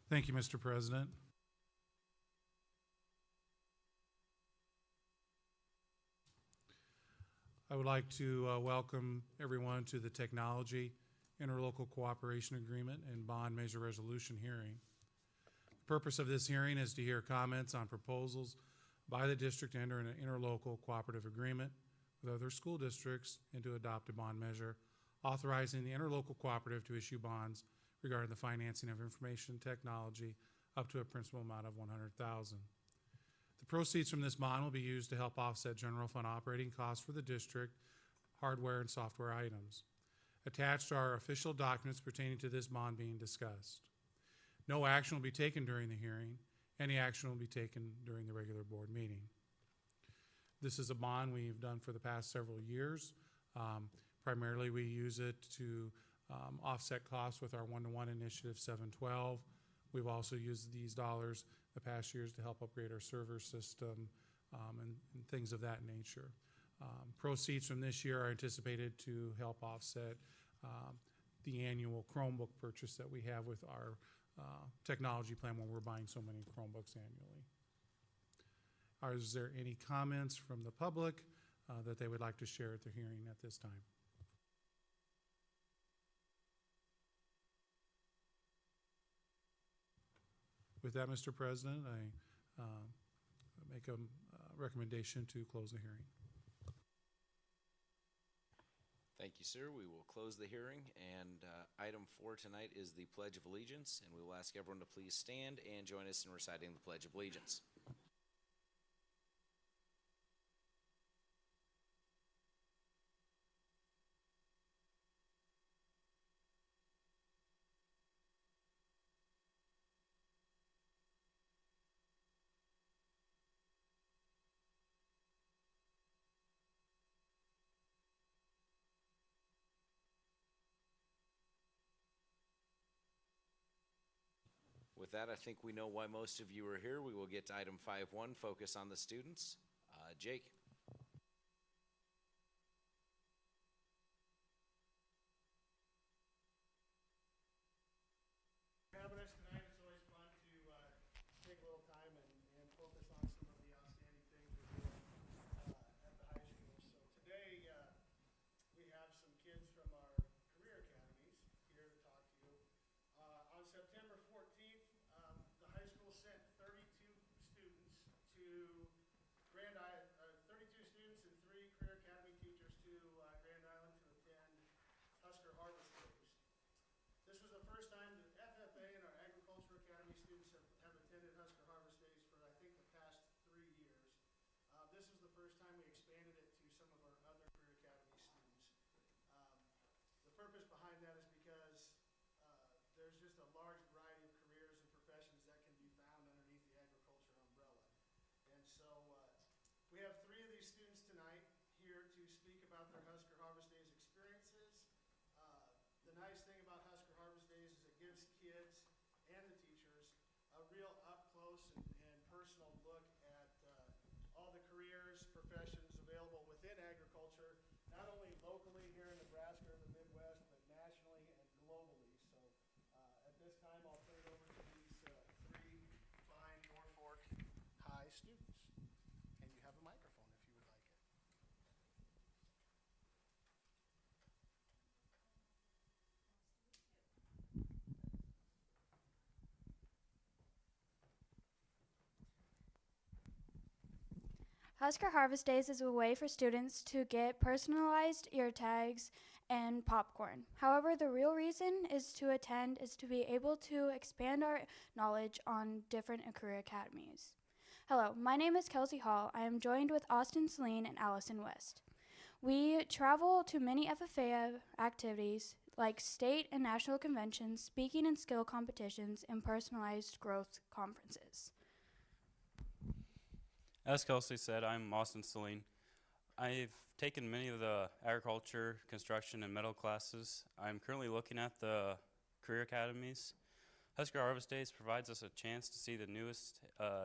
Thank you, Mr. President. I would like to welcome everyone to the Technology Interlocal Cooperation Agreement and Bond Measure Resolution hearing. The purpose of this hearing is to hear comments on proposals by the district to enter an interlocal cooperative agreement with other school districts and to adopt a bond measure authorizing the interlocal cooperative to issue bonds regarding the financing of information technology up to a principal amount of $100,000. The proceeds from this bond will be used to help offset general fund operating costs for the district, hardware and software items. Attached are official documents pertaining to this bond being discussed. No action will be taken during the hearing. Any action will be taken during the regular board meeting. This is a bond we've done for the past several years. Primarily, we use it to offset costs with our one-to-one initiative 712. We've also used these dollars the past years to help upgrade our server system and things of that nature. Proceeds from this year are anticipated to help offset the annual Chromebook purchase that we have with our technology plan when we're buying so many Chromebooks annually. Is there any comments from the public that they would like to share at the hearing at this time? With that, Mr. President, I make a recommendation to close the hearing. Thank you, sir. We will close the hearing, and item 4 tonight is the Pledge of Allegiance, and we will ask everyone to please stand and join us in reciting the Pledge of Allegiance. With that, I think we know why most of you are here. We will get to item 5.1, focus on the students. Jake. Having us tonight, it's always fun to take a little time and focus on some of the outstanding things we're doing at the high school. So today, we have some kids from our career academies here to talk to you. On September 14th, the high school sent 32 students to 32 students and 3 career academy teachers to Grand Island to attend Husker Harvest Days. This was the first time that FFA and our Agriculture Academy students have attended Husker Harvest Days for, I think, the past 3 years. This is the first time we expanded it to some of our other Career Academy students. The purpose behind that is because there's just a large variety of careers and professions that can be found underneath the agriculture umbrella. And so we have 3 of these students tonight here to speak about their Husker Harvest Days experiences. The nice thing about Husker Harvest Days is it gives kids and the teachers a real up-close and personal look at all the careers, professions available within agriculture, not only locally here in Nebraska or the Midwest, but nationally and globally. So at this time, I'll turn it over to these 3 fine Norfolk High students. And you have a microphone if you would like it. Husker Harvest Days is a way for students to get personalized ear tags and popcorn. However, the real reason is to attend is to be able to expand our knowledge on different career academies. Hello, my name is Kelsey Hall. I am joined with Austin Celine and Allison West. We travel to many FFA activities like state and national conventions, speaking and skill competitions, and personalized growth conferences. As Kelsey said, I'm Austin Celine. I've taken many of the agriculture, construction, and metal classes. I'm currently looking at the career academies. Husker Harvest Days provides us a chance to see the newest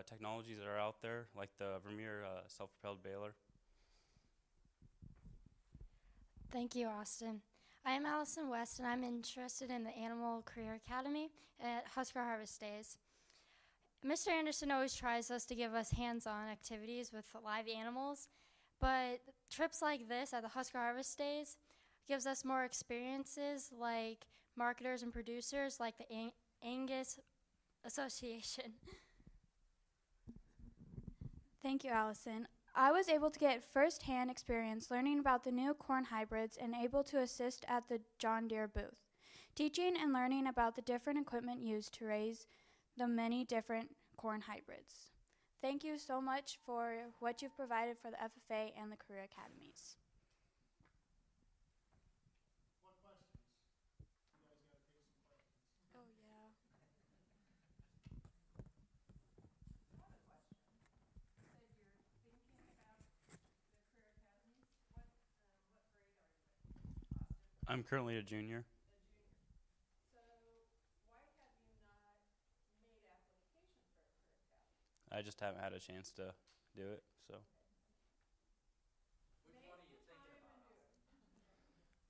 technologies that are out there, like the Vermeer self-propelled baler. Thank you, Austin. I am Allison West, and I'm interested in the Animal Career Academy at Husker Harvest Days. Mr. Anderson always tries us to give us hands-on activities with live animals, but trips like this at the Husker Harvest Days gives us more experiences like marketers and producers like the Angus Association. Thank you, Allison. I was able to get first-hand experience learning about the new corn hybrids and able to assist at the John Deere booth, teaching and learning about the different equipment used to raise the many different corn hybrids. Thank you so much for what you've provided for the FFA and the career academies. What questions? You guys gotta take some questions. Oh, yeah. I'm currently a junior. I just haven't had a chance to do it, so. Which one are you thinking about, Austin?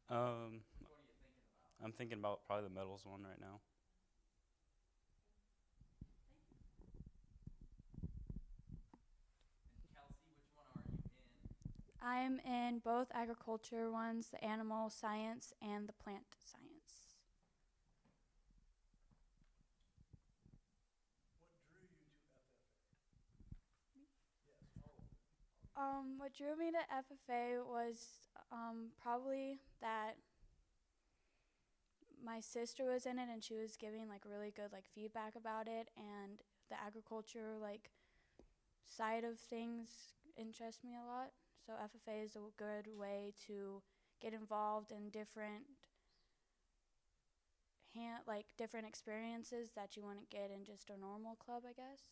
Um, Which one are you thinking about? I'm thinking about probably the metals one right now. And Kelsey, which one are you in? I'm in both agriculture ones, the animal science and the plant science. What drew you to FFA? Yes, all of it. What drew me to FFA was probably that my sister was in it and she was giving like really good like feedback about it, and the agriculture like side of things interests me a lot. So FFA is a good way to get involved in different different experiences that you wouldn't get in just a normal club, I guess.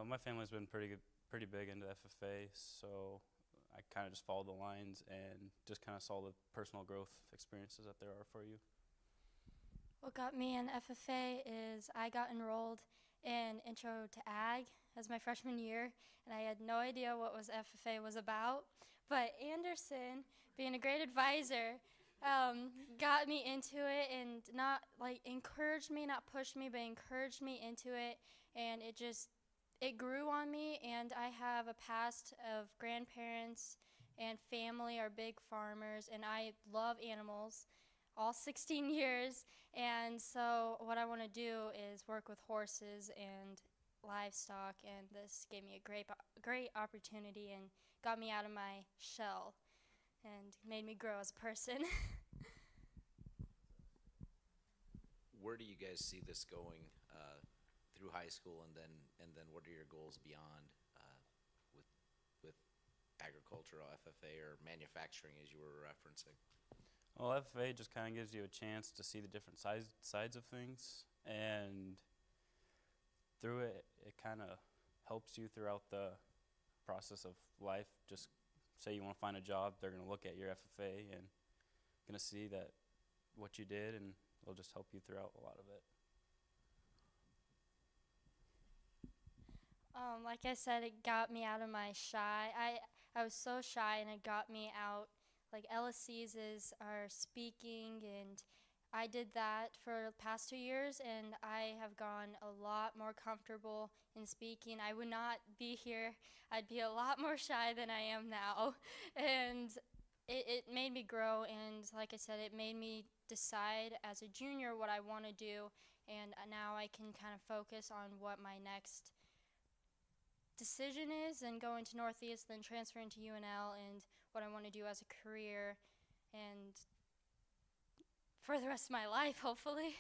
My family's been pretty big into FFA, so I kind of just followed the lines and just kind of saw the personal growth experiences that there are for you. What got me in FFA is I got enrolled in Intro to Ag as my freshman year, and I had no idea what FFA was about. But Anderson, being a great advisor, got me into it and not like encouraged me, not pushed me, but encouraged me into it, and it grew on me. And I have a past of grandparents and family are big farmers, and I love animals, all 16 years. And so what I want to do is work with horses and livestock, and this gave me a great opportunity and got me out of my shell and made me grow as a person. Where do you guys see this going through high school, and then what are your goals beyond with agricultural FFA or manufacturing, as you were referencing? Well, FFA just kind of gives you a chance to see the different sides of things, and through it, it kind of helps you throughout the process of life. Just say you want to find a job, they're going to look at your FFA and going to see that what you did, and it'll just help you throughout a lot of it. Like I said, it got me out of my shy. I was so shy, and it got me out. Like LSCs are speaking, and I did that for the past 2 years, and I have gone a lot more comfortable in speaking. I would not be here. I'd be a lot more shy than I am now. And it made me grow, and like I said, it made me decide as a junior what I want to do, and now I can kind of focus on what my next decision is, and going to Northeast, then transferring to UNL, and what I want to do as a career and for the rest of my life, hopefully.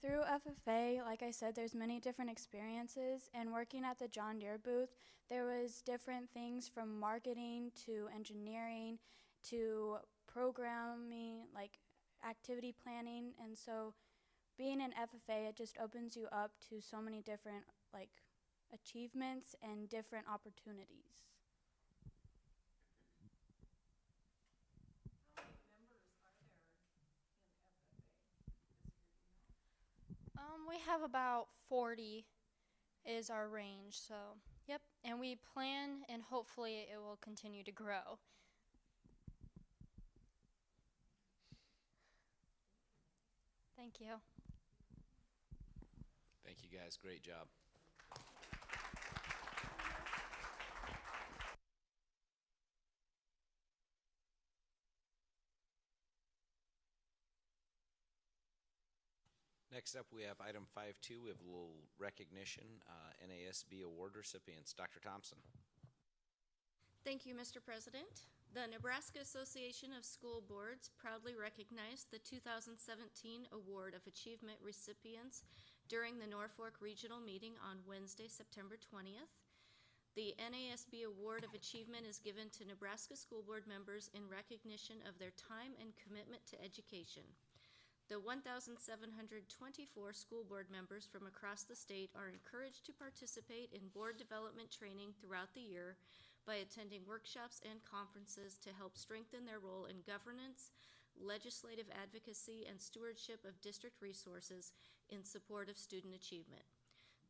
Through FFA, like I said, there's many different experiences, and working at the John Deere booth, there was different things from marketing to engineering to programming, like activity planning, and so being in FFA, it just opens you up to so many different like achievements and different opportunities. We have about 40 is our range, so Yep, and we plan and hopefully it will continue to grow. Thank you. Thank you guys, great job. Next up, we have item 5.2. We have a little recognition, NASB award recipients. Dr. Thompson. Thank you, Mr. President. The Nebraska Association of School Boards proudly recognized the 2017 Award of Achievement recipients during the Norfolk Regional Meeting on Wednesday, September 20th. The NASB Award of Achievement is given to Nebraska school board members in recognition of their time and commitment to education. The 1,724 school board members from across the state are encouraged to participate in board development training throughout the year by attending workshops and conferences to help strengthen their role in governance, legislative advocacy, and stewardship of district resources in support of student achievement.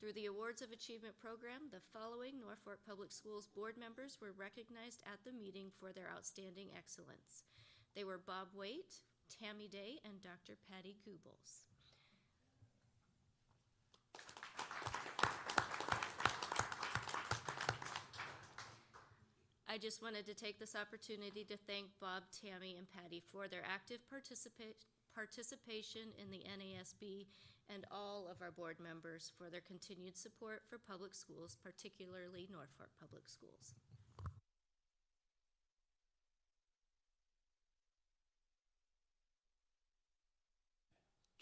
Through the Awards of Achievement program, the following Norfolk Public Schools board members were recognized at the meeting for their outstanding excellence. They were Bob Waite, Tammy Day, and Dr. Patty Goebbels. I just wanted to take this opportunity to thank Bob, Tammy, and Patty for their active participation in the NASB and all of our board members for their continued support for public schools, particularly Norfolk Public Schools.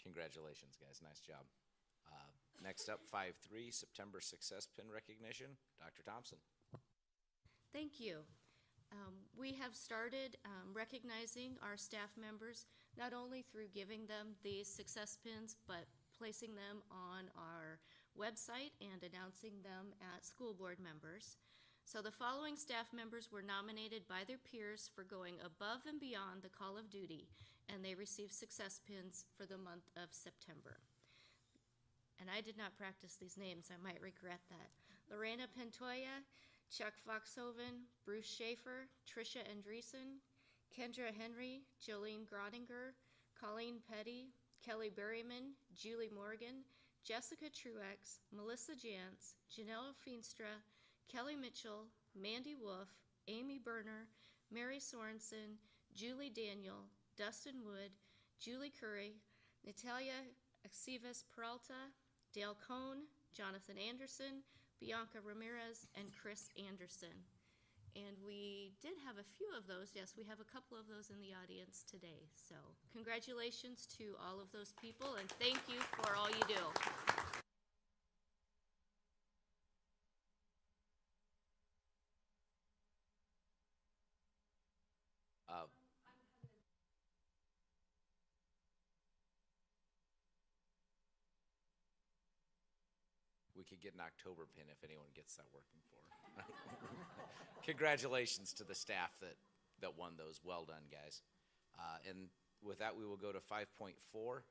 Congratulations, guys. Nice job. Next up, 5.3, September Success Pin Recognition. Dr. Thompson. Thank you. We have started recognizing our staff members not only through giving them these success pins, but placing them on our website and announcing them at school board members. So the following staff members were nominated by their peers for going above and beyond the call of duty, and they received success pins for the month of September. And I did not practice these names. I might regret that. Lorena Pentoya, Chuck Foxhoven, Bruce Schaefer, Tricia Andreessen, Kendra Henry, Jolene Grodinger, Colleen Petty, Kelly Berryman, Julie Morgan, Jessica Truex, Melissa Jantz, Janelle Feenstra, Kelly Mitchell, Mandy Wolf, Amy Berner, Mary Sorensen, Julie Daniel, Dustin Wood, Julie Curry, Natalia Exivas Peralta, Dale Cohn, Jonathan Anderson, Bianca Ramirez, and Chris Anderson. And we did have a few of those. Yes, we have a couple of those in the audience today. So congratulations to all of those people, and thank you for all you do. We could get an October pin if anyone gets that working for. Congratulations to the staff that won those. Well done, guys. And with that, we will go to 5.4.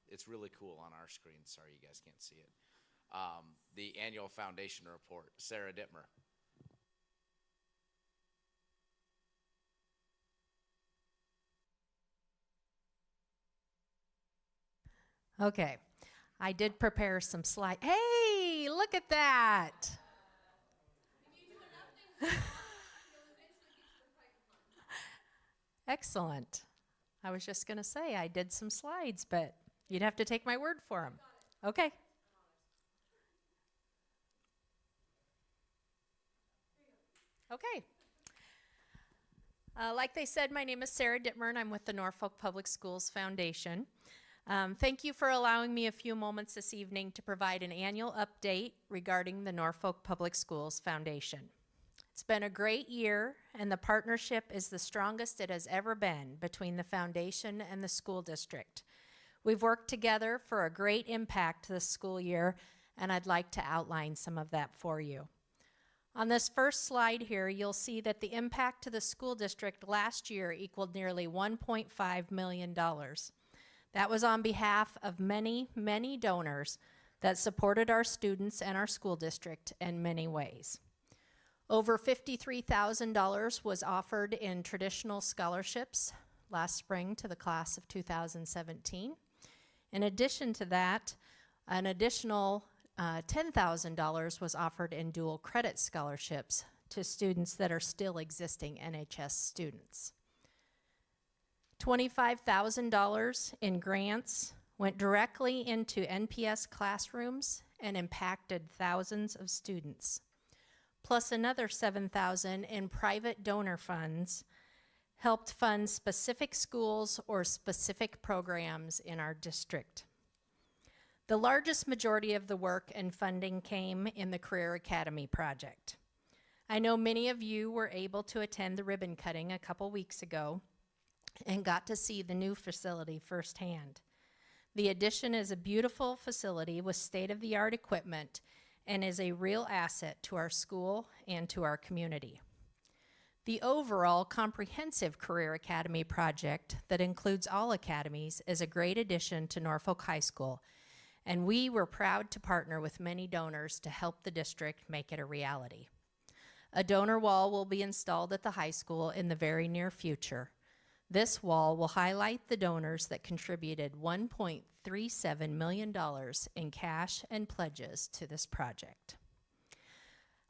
It's really cool on our screen. Sorry, you guys can't see it. The annual foundation report. Sarah Dittmer. Okay, I did prepare some slides. Hey, look at that. Excellent. I was just going to say I did some slides, but you'd have to take my word for them. Okay. Okay. Like they said, my name is Sarah Dittmer, and I'm with the Norfolk Public Schools Foundation. Thank you for allowing me a few moments this evening to provide an annual update regarding the Norfolk Public Schools Foundation. It's been a great year, and the partnership is the strongest it has ever been between the foundation and the school district. We've worked together for a great impact this school year, and I'd like to outline some of that for you. On this first slide here, you'll see that the impact to the school district last year equaled nearly $1.5 million. That was on behalf of many, many donors that supported our students and our school district in many ways. Over $53,000 was offered in traditional scholarships last spring to the class of 2017. In addition to that, an additional $10,000 was offered in dual credit scholarships to students that are still existing NHS students. $25,000 in grants went directly into NPS classrooms and impacted thousands of students, plus another $7,000 in private donor funds helped fund specific schools or specific programs in our district. The largest majority of the work and funding came in the Career Academy project. I know many of you were able to attend the ribbon cutting a couple weeks ago and got to see the new facility firsthand. The addition is a beautiful facility with state-of-the-art equipment and is a real asset to our school and to our community. The overall comprehensive Career Academy project that includes all academies is a great addition to Norfolk High School, and we were proud to partner with many donors to help the district make it a reality. A donor wall will be installed at the high school in the very near future. This wall will highlight the donors that contributed $1.37 million in cash and pledges to this project.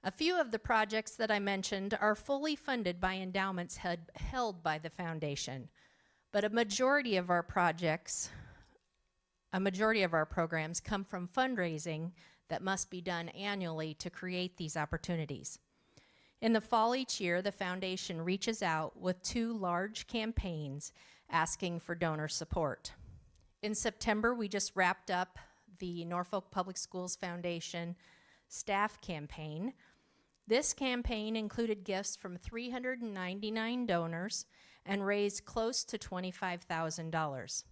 A few of the projects that I mentioned are fully funded by endowments held by the foundation, but a majority of our programs come from fundraising that must be done annually to create these opportunities. In the fall each year, the foundation reaches out with 2 large campaigns asking for donor support. In September, we just wrapped up the Norfolk Public Schools Foundation staff campaign. This campaign included gifts from 399 donors and raised close to $25,000.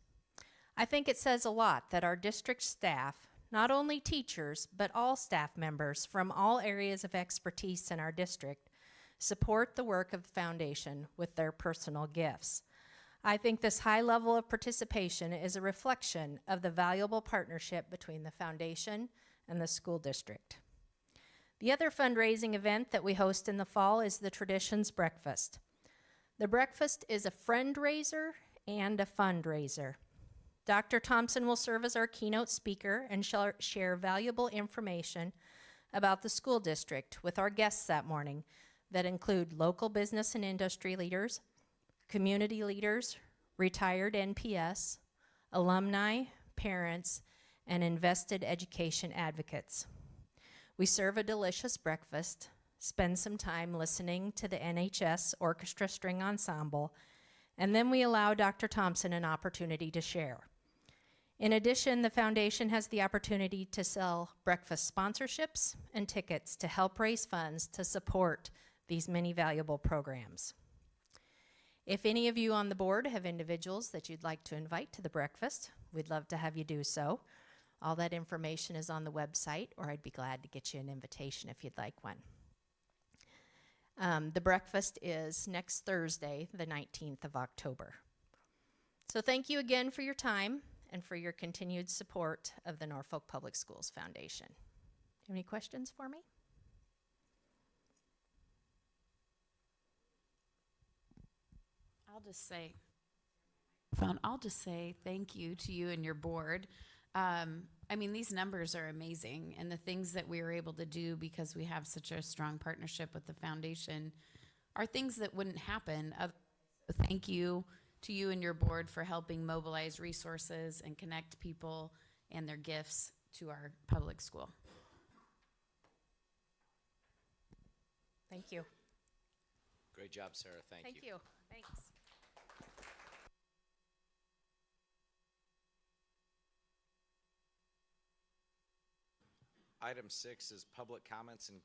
I think it says a lot that our district staff, not only teachers, but all staff members from all areas of expertise in our district, support the work of the foundation with their personal gifts. I think this high level of participation is a reflection of the valuable partnership between the foundation and the school district. The other fundraising event that we host in the fall is the Traditions Breakfast. The breakfast is a friend-raiser and a fundraiser. Dr. Thompson will serve as our keynote speaker and share valuable information about the school district with our guests that morning that include local business and industry leaders, community leaders, retired NPS, alumni, parents, and invested education advocates. We serve a delicious breakfast, spend some time listening to the NHS Orchestra String Ensemble, and then we allow Dr. Thompson an opportunity to share. In addition, the foundation has the opportunity to sell breakfast sponsorships and tickets to help raise funds to support these many valuable programs. If any of you on the board have individuals that you'd like to invite to the breakfast, we'd love to have you do so. All that information is on the website, or I'd be glad to get you an invitation if you'd like one. The breakfast is next Thursday, the 19th of October. So thank you again for your time and for your continued support of the Norfolk Public Schools Foundation. Do you have any questions for me? I'll just say thank you to you and your board. I mean, these numbers are amazing, and the things that we are able to do because we have such a strong partnership with the foundation are things that wouldn't happen. Thank you to you and your board for helping mobilize resources and connect people and their gifts to our public school. Thank you. Great job, Sarah. Thank you. Thank you. Thanks. Item 6 is public comments and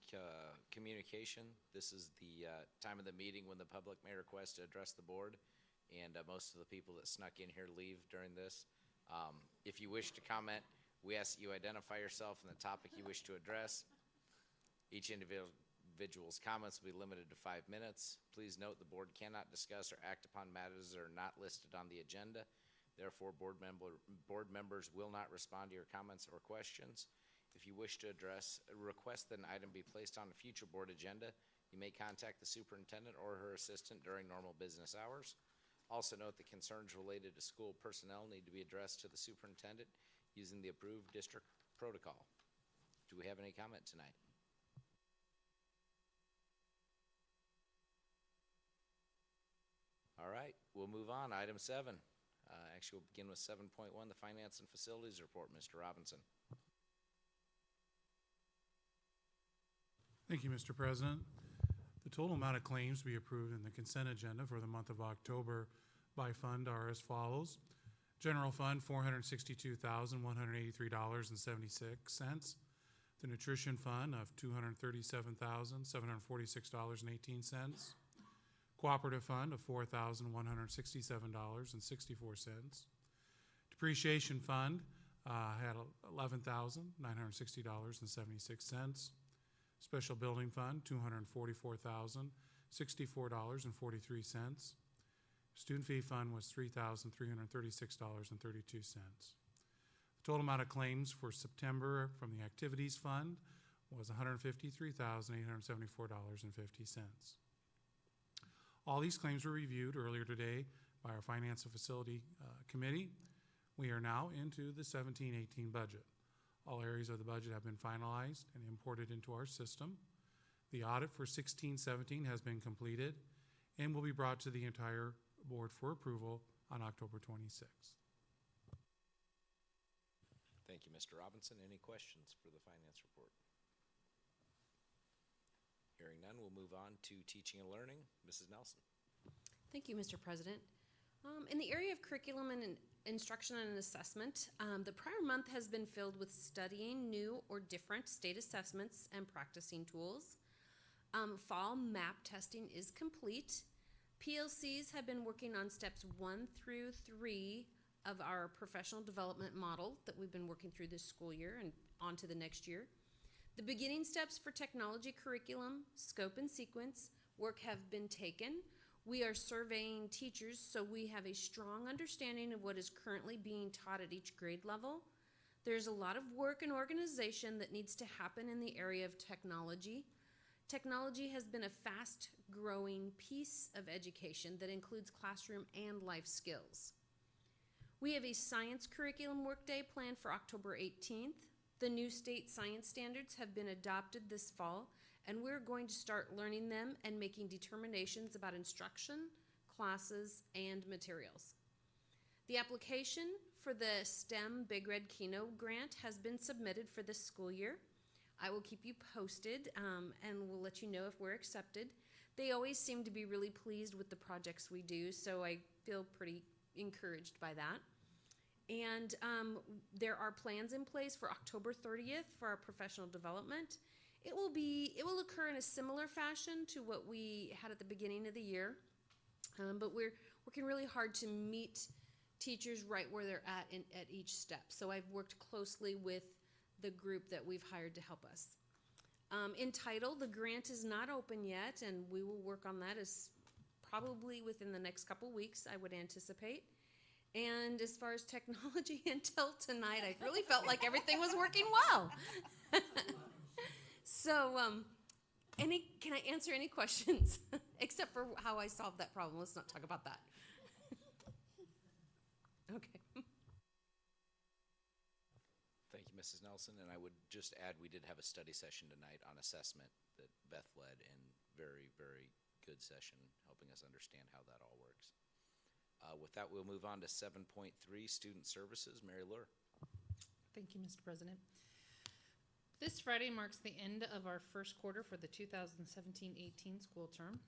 communication. This is the time of the meeting when the public may request to address the board, and most of the people that snuck in here leave during this. If you wish to comment, we ask that you identify yourself and the topic you wish to address. Each individual's comments will be limited to 5 minutes. Please note the board cannot discuss or act upon matters that are not listed on the agenda. Therefore, board members will not respond to your comments or questions. If you wish to request that an item be placed on a future board agenda, You may contact the superintendent or her assistant during normal business hours. Also note that concerns related to school personnel need to be addressed to the superintendent using the approved district protocol. Do we have any comment tonight? All right, we'll move on. Item 7. Actually, we'll begin with 7.1, the Finance and Facilities Report. Mr. Robinson. Thank you, Mr. President. The total amount of claims to be approved in the consent agenda for the month of October by fund are as follows. General Fund, $462,183.76. The Nutrition Fund of $237,746.18. Cooperative Fund of $4,167.64. Depreciation Fund had $11,960.76. Special Building Fund, $244,064.43. Student Fee Fund was $3,336.32. The total amount of claims for September from the Activities Fund was $153,874.50. All these claims were reviewed earlier today by our Finance and Facility Committee. We are now into the 17-18 budget. All areas of the budget have been finalized and imported into our system. The audit for 16-17 has been completed and will be brought to the entire board for approval on October 26th. Thank you, Mr. Robinson. Any questions for the finance report? Hearing none, we'll move on to teaching and learning. Mrs. Nelson. Thank you, Mr. President. In the area of curriculum and instruction and assessment, the prior month has been filled with studying new or different state assessments and practicing tools. Fall MAP testing is complete. PLCs have been working on steps 1 through 3 of our professional development model that we've been working through this school year and on to the next year. The beginning steps for technology curriculum, scope and sequence work have been taken. We are surveying teachers so we have a strong understanding of what is currently being taught at each grade level. There's a lot of work and organization that needs to happen in the area of technology. Technology has been a fast-growing piece of education that includes classroom and life skills. We have a science curriculum workday planned for October 18th. The new state science standards have been adopted this fall, and we're going to start learning them and making determinations about instruction, classes, and materials. The application for the STEM Big Red Keno grant has been submitted for this school year. I will keep you posted and we'll let you know if we're accepted. They always seem to be really pleased with the projects we do, so I feel pretty encouraged by that. And there are plans in place for October 30th for our professional development. It will occur in a similar fashion to what we had at the beginning of the year, but we're working really hard to meet teachers right where they're at each step. So I've worked closely with the group that we've hired to help us. In title, the grant is not open yet, and we will work on that as probably within the next couple weeks, I would anticipate. And as far as technology, until tonight, I really felt like everything was working well. So, can I answer any questions? Except for how I solved that problem. Let's not talk about that. Okay. Thank you, Mrs. Nelson. And I would just add, we did have a study session tonight on assessment that Beth led, and very, very good session, helping us understand how that all works. With that, we'll move on to 7.3, Student Services. Mary Lure. Thank you, Mr. President. This Friday marks the end of our first quarter for the 2017-18 school term.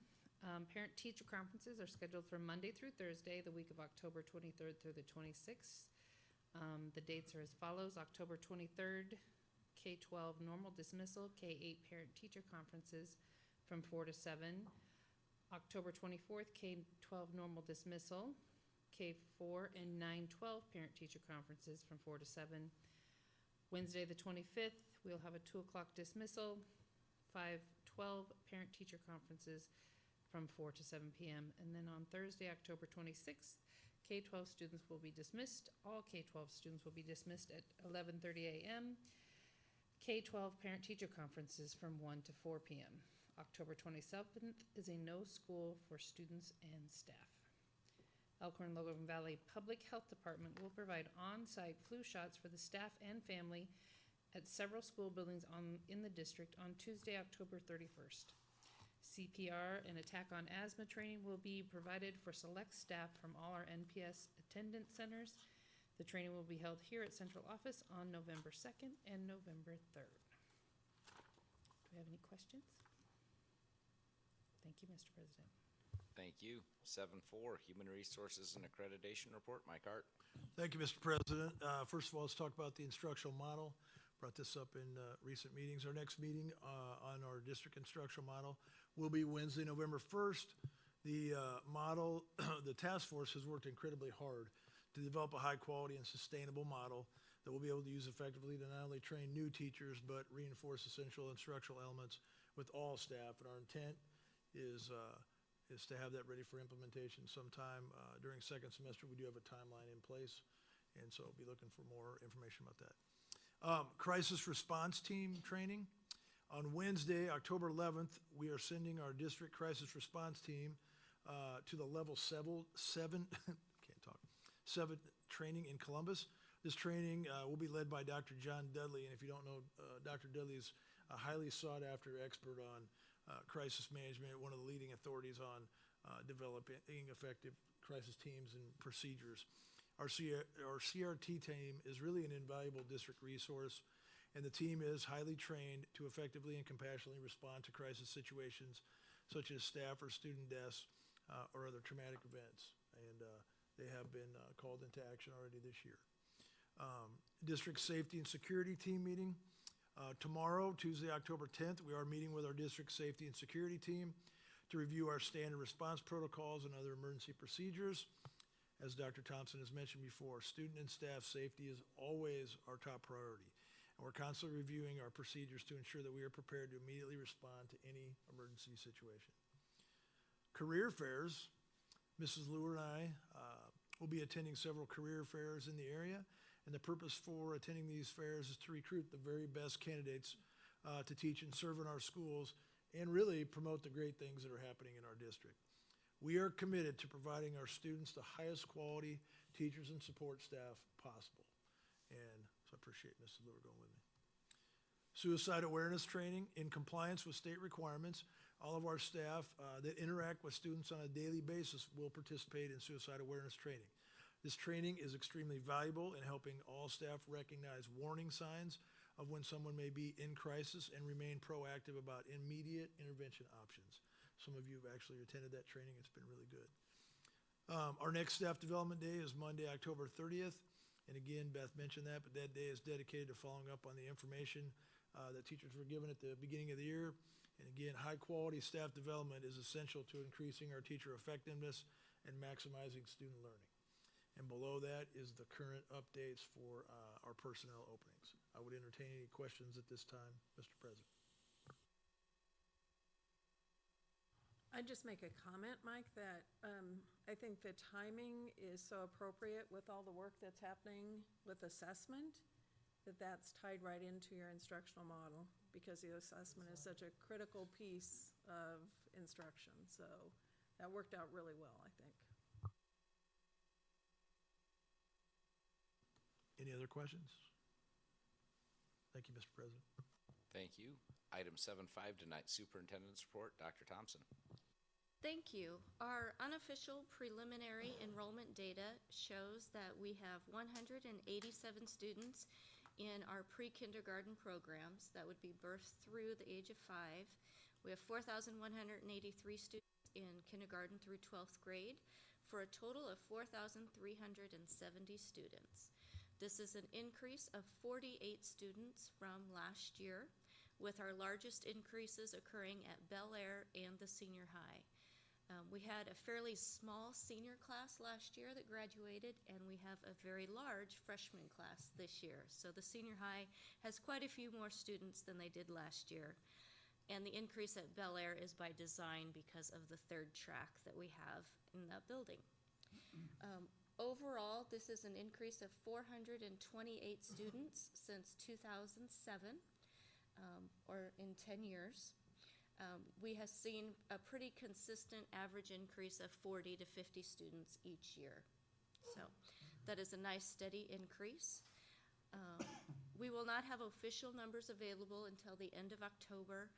Parent-teacher conferences are scheduled for Monday through Thursday, the week of October 23rd through the 26th. The dates are as follows: October 23rd, K-12 normal dismissal, K-8 parent-teacher conferences from 4 to 7. October 24th, K-12 normal dismissal, K-4 and 9-12 parent-teacher conferences from 4 to 7. Wednesday the 25th, we'll have a 2 o'clock dismissal, 5-12 parent-teacher conferences from 4 to 7 p.m. And then on Thursday, October 26th, K-12 students will be dismissed. All K-12 students will be dismissed at 11:30 a.m. K-12 parent-teacher conferences from 1 to 4 p.m. October 27th is a no school for students and staff. Elkhorn-Logan Valley Public Health Department will provide on-site flu shots for the staff and family at several school buildings in the district on Tuesday, October 31st. CPR and attack on asthma training will be provided for select staff from all our NPS attendance centers. The training will be held here at central office on November 2nd and November 3rd. Do we have any questions? Thank you, Mr. President. Thank you. 7-4, Human Resources and Accreditation Report. Mike Hart. Thank you, Mr. President. First of all, let's talk about the instructional model. Brought this up in recent meetings. Our next meeting on our district instructional model will be Wednesday, November 1st. The model, the task force has worked incredibly hard to develop a high-quality and sustainable model that we'll be able to use effectively to not only train new teachers, but reinforce essential instructional elements with all staff. And our intent is to have that ready for implementation sometime during second semester. We do have a timeline in place, and so I'll be looking for more information about that. Crisis response team training. On Wednesday, October 11th, we are sending our district crisis response team to the level 7 training in Columbus. This training will be led by Dr. John Dudley, and if you don't know, Dr. Dudley is a highly sought-after expert on crisis management, one of the leading authorities on developing effective crisis teams and procedures. Our CRT team is really an invaluable district resource, and the team is highly trained to effectively and compassionately respond to crisis situations such as staff or student deaths or other traumatic events, and they have been called into action already this year. District Safety and Security Team meeting. Tomorrow, Tuesday, October 10th, we are meeting with our district safety and security team to review our standard response protocols and other emergency procedures. As Dr. Thompson has mentioned before, student and staff safety is always our top priority. And we're constantly reviewing our procedures to ensure that we are prepared to immediately respond to any emergency situation. Career fairs. Mrs. Lure and I will be attending several career fairs in the area. And the purpose for attending these fairs is to recruit the very best candidates to teach and serve in our schools and really promote the great things that are happening in our district. We are committed to providing our students the highest quality teachers and support staff possible. And so I appreciate Mrs. Lure going with me. Suicide awareness training in compliance with state requirements. All of our staff that interact with students on a daily basis will participate in suicide awareness training. This training is extremely valuable in helping all staff recognize warning signs of when someone may be in crisis and remain proactive about immediate intervention options. Some of you have actually attended that training. It's been really good. Our next staff development day is Monday, October 30th. And again, Beth mentioned that, but that day is dedicated to following up on the information that teachers were given at the beginning of the year. And again, high quality staff development is essential to increasing our teacher effectiveness and maximizing student learning. And below that is the current updates for our personnel openings. I would entertain any questions at this time, Mr. President. I'd just make a comment, Mike, that I think the timing is so appropriate with all the work that's happening with assessment, that's tied right into your instructional model, because the assessment is such a critical piece of instruction. So that worked out really well, I think. Any other questions? Thank you, Mr. President. Thank you. Item 7-5, tonight's superintendent's report. Dr. Thompson. Thank you. Our unofficial preliminary enrollment data shows that we have 187 students in our pre-kindergarten programs that would be birthed through the age of 5. We have 4,183 students in kindergarten through 12th grade for a total of 4,370 students. This is an increase of 48 students from last year, with our largest increases occurring at Bel Air and the senior high. We had a fairly small senior class last year that graduated, and we have a very large freshman class this year. So the senior high has quite a few more students than they did last year. And the increase at Bel Air is by design because of the third track that we have in that building. Overall, this is an increase of 428 students since 2007, or in 10 years. we have seen a pretty consistent average increase of 40 to 50 students each year. So that is a nice steady increase. We will not have official numbers available until the end of October.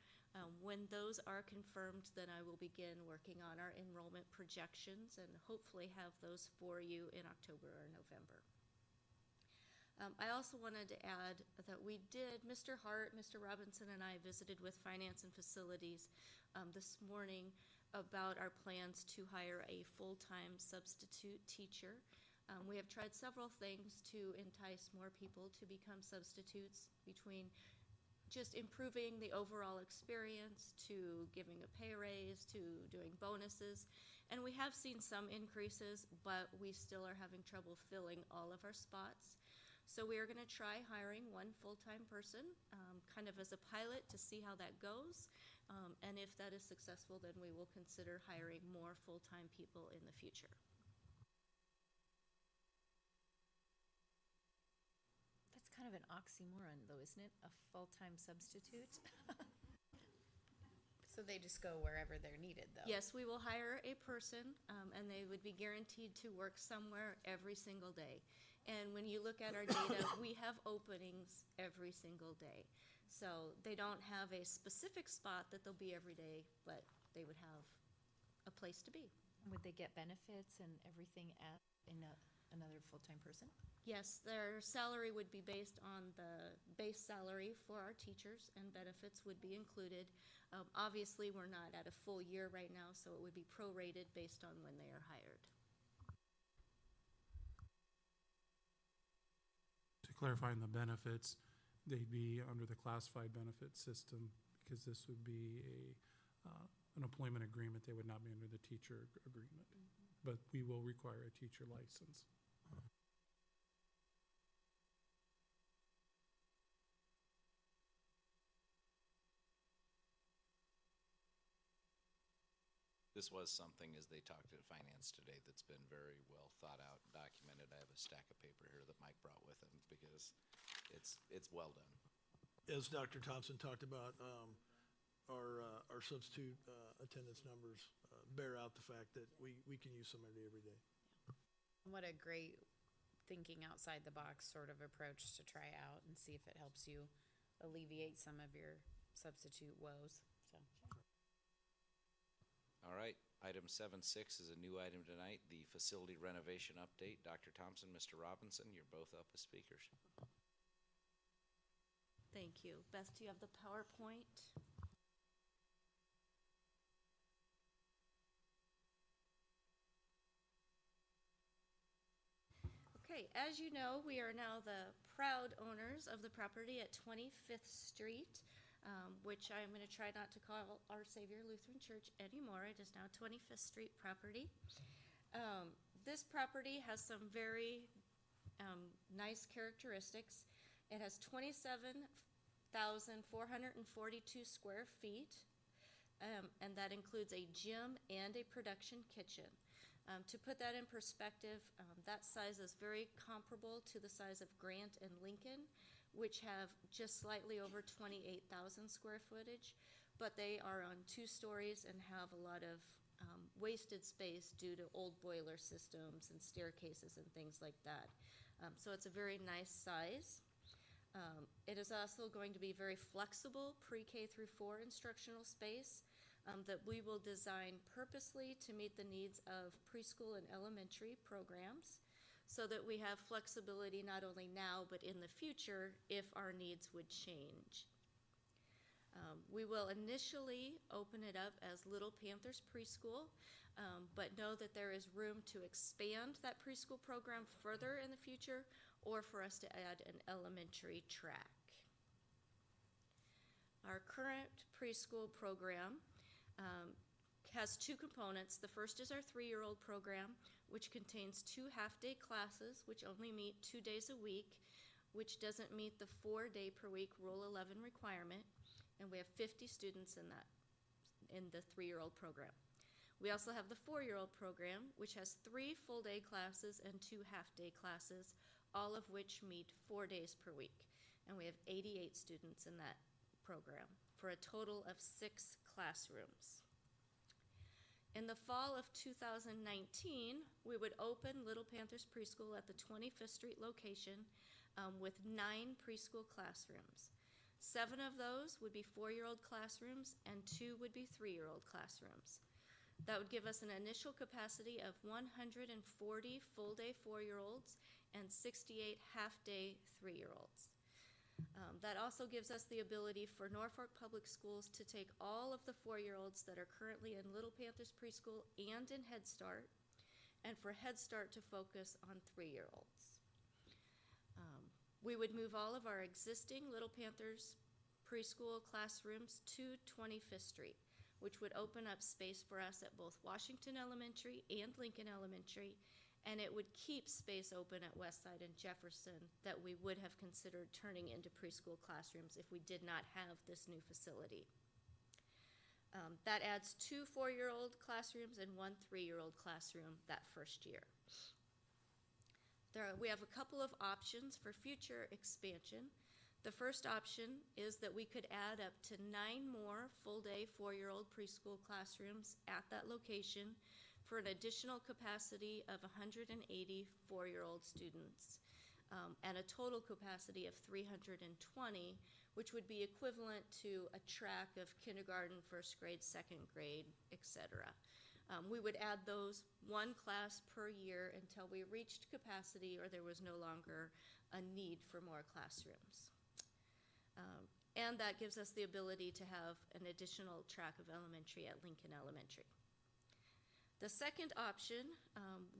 When those are confirmed, then I will begin working on our enrollment projections and hopefully have those for you in October or November. I also wanted to add that Mr. Hart, Mr. Robinson, and I visited with Finance and Facilities this morning about our plans to hire a full-time substitute teacher. We have tried several things to entice more people to become substitutes, between just improving the overall experience, to giving a pay raise, to doing bonuses. And we have seen some increases, but we still are having trouble filling all of our spots. So we are going to try hiring one full-time person, kind of as a pilot to see how that goes. And if that is successful, then we will consider hiring more full-time people in the future. That's kind of an oxymoron, though, isn't it? A full-time substitute? So they just go wherever they're needed, though? Yes, we will hire a person, and they would be guaranteed to work somewhere every single day. And when you look at our data, we have openings every single day. So they don't have a specific spot that they'll be every day, but they would have a place to be. Would they get benefits and everything another full-time person? Yes, their salary would be based on the base salary for our teachers, and benefits would be included. Obviously, we're not at a full year right now, so it would be prorated based on when they are hired. To clarify on the benefits, they'd be under the classified benefit system because this would be an employment agreement. They would not be under the teacher agreement, but we will require a teacher license. This was something, as they talked at finance today, that's been very well thought out and documented. I have a stack of paper here that Mike brought with him because it's well done. As Dr. Thompson talked about, our substitute attendance numbers bear out the fact that we can use somebody every day. What a great thinking outside the box sort of approach to try out and see if it helps you alleviate some of your substitute woes. So. All right, item 7.6 is a new item tonight, the facility renovation update. Dr. Thompson, Mr. Robinson, you're both up as speakers. Thank you. Beth, do you have the PowerPoint? Okay, as you know, we are now the proud owners of the property at 25th Street. Which I'm going to try not to call Our Savior Lutheran Church anymore. It is now 25th Street property. This property has some very nice characteristics. It has 27,442 square feet, and that includes a gym and a production kitchen. To put that in perspective, that size is very comparable to the size of Grant and Lincoln, which have just slightly over 28,000 square footage, but they are on 2 stories and have a lot of wasted space due to old boiler systems and staircases and things like that. So it's a very nice size. It is also going to be very flexible pre-K through 4 instructional space that we will design purposely to meet the needs of preschool and elementary programs, so that we have flexibility not only now but in the future if our needs would change. We will initially open it up as Little Panthers Preschool, but know that there is room to expand that preschool program further in the future, or for us to add an elementary track. Our current preschool program has 2 components. The first is our 3-year-old program, which contains 2 half-day classes, which only meet 2 days a week, which doesn't meet the 4-day-per-week Rule 11 requirement, and we have 50 students in the 3-year-old program. We also have the 4-year-old program, which has 3 full-day classes and 2 half-day classes, all of which meet 4 days per week, and we have 88 students in that program. for a total of 6 classrooms. In the fall of 2019, we would open Little Panthers Preschool at the 25th Street location with 9 preschool classrooms. 7 of those would be 4-year-old classrooms and 2 would be 3-year-old classrooms. That would give us an initial capacity of 140 full-day 4-year-olds and 68 half-day 3-year-olds. That also gives us the ability for Norfolk Public Schools to take all of the 4-year-olds that are currently in Little Panthers Preschool and in Head Start, and for Head Start to focus on 3-year-olds. We would move all of our existing Little Panthers Preschool classrooms to 25th Street, which would open up space for us at both Washington Elementary and Lincoln Elementary, and it would keep space open at Westside and Jefferson that we would have considered turning into preschool classrooms if we did not have this new facility. That adds 2 4-year-old classrooms and 1 3-year-old classroom that first year. We have a couple of options for future expansion. The first option is that we could add up to 9 more full-day 4-year-old preschool classrooms at that location for an additional capacity of 180 4-year-old students and a total capacity of 320, which would be equivalent to a track of kindergarten, first grade, second grade, etc. We would add those 1 class per year until we reached capacity or there was no longer a need for more classrooms. And that gives us the ability to have an additional track of elementary at Lincoln Elementary. The second option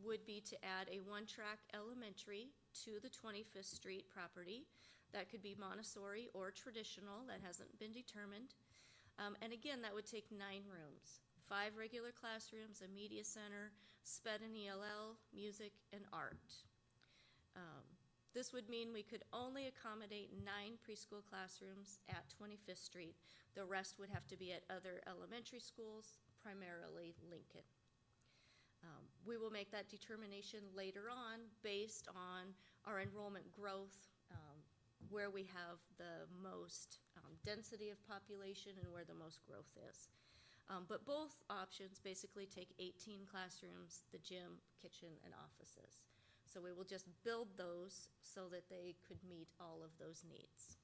would be to add a 1-track elementary to the 25th Street property. That could be Montessori or traditional, that hasn't been determined. And again, that would take 9 rooms, 5 regular classrooms, a media center, SPED and ELL, music, and art. This would mean we could only accommodate 9 preschool classrooms at 25th Street. The rest would have to be at other elementary schools, primarily Lincoln. We will make that determination later on based on our enrollment growth, where we have the most density of population and where the most growth is. But both options basically take 18 classrooms, the gym, kitchen, and offices. So we will just build those so that they could meet all of those needs.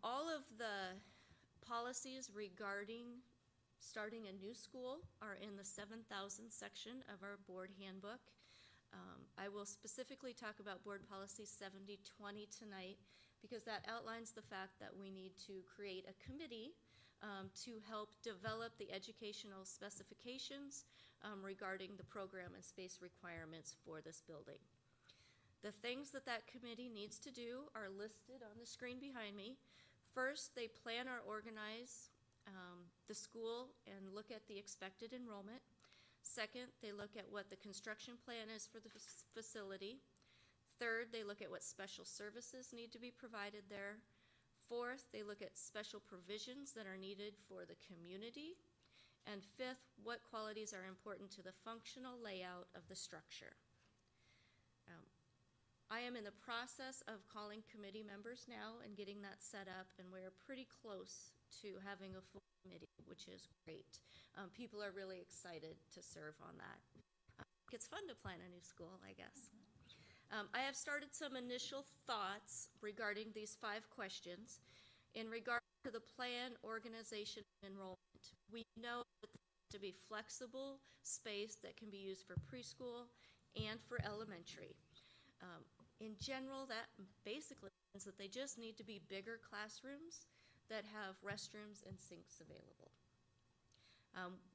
All of the policies regarding starting a new school are in the 7,000 section of our board handbook. I will specifically talk about board policy 7020 tonight because that outlines the fact that we need to create a committee to help develop the educational specifications regarding the program and space requirements for this building. The things that that committee needs to do are listed on the screen behind me. First, they plan or organize the school and look at the expected enrollment. Second, they look at what the construction plan is for the facility. Third, they look at what special services need to be provided there. Fourth, they look at special provisions that are needed for the community. And fifth, what qualities are important to the functional layout of the structure. I am in the process of calling committee members now and getting that set up, and we're pretty close to having a full committee, which is great. People are really excited to serve on that. It's fun to plan a new school, I guess. I have started some initial thoughts regarding these 5 questions. In regard to the plan, organization, and enrollment, we know that there has to be flexible space that can be used for preschool and for elementary. In general, that basically means that they just need to be bigger classrooms that have restrooms and sinks available.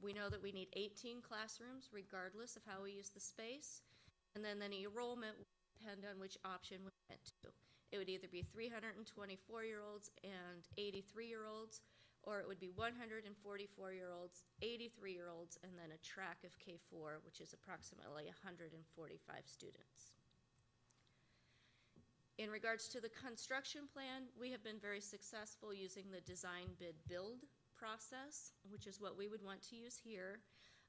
We know that we need 18 classrooms regardless of how we use the space, and then the enrollment will depend on which option we went to. It would either be 324-year-olds and 83-year-olds, or it would be 144-year-olds, 83-year-olds, and then a track of K4, which is approximately 145 students. In regards to the construction plan, we have been very successful using the design bid build process, which is what we would want to use here,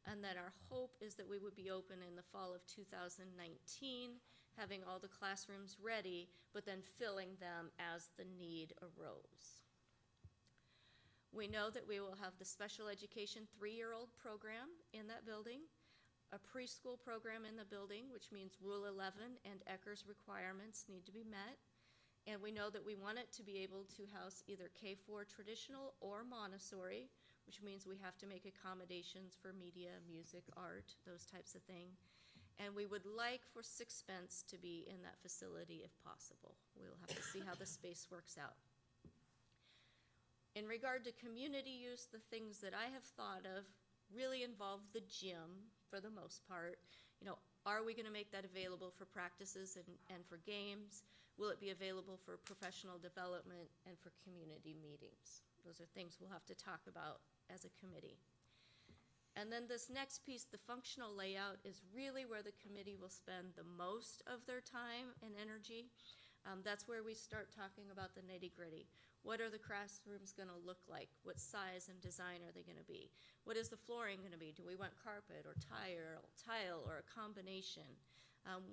and that our hope is that we would be open in the fall of 2019, having all the classrooms ready, but then filling them as the need arose. We know that we will have the special education 3-year-old program in that building, a preschool program in the building, which means Rule 11 and Ecker's requirements need to be met. And we know that we want it to be able to house either K-4 traditional or Montessori, which means we have to make accommodations for media, music, art, those types of things. And we would like for Sixpence to be in that facility if possible. We'll have to see how the space works out. In regard to community use, the things that I have thought of really involve the gym for the most part. You know, are we going to make that available for practices and for games? Will it be available for professional development and for community meetings? Those are things we'll have to talk about as a committee. And then this next piece, the functional layout, is really where the committee will spend the most of their time and energy. That's where we start talking about the nitty-gritty. What are the classrooms going to look like? What size and design are they going to be? What is the flooring going to be? Do we want carpet or tile or a combination?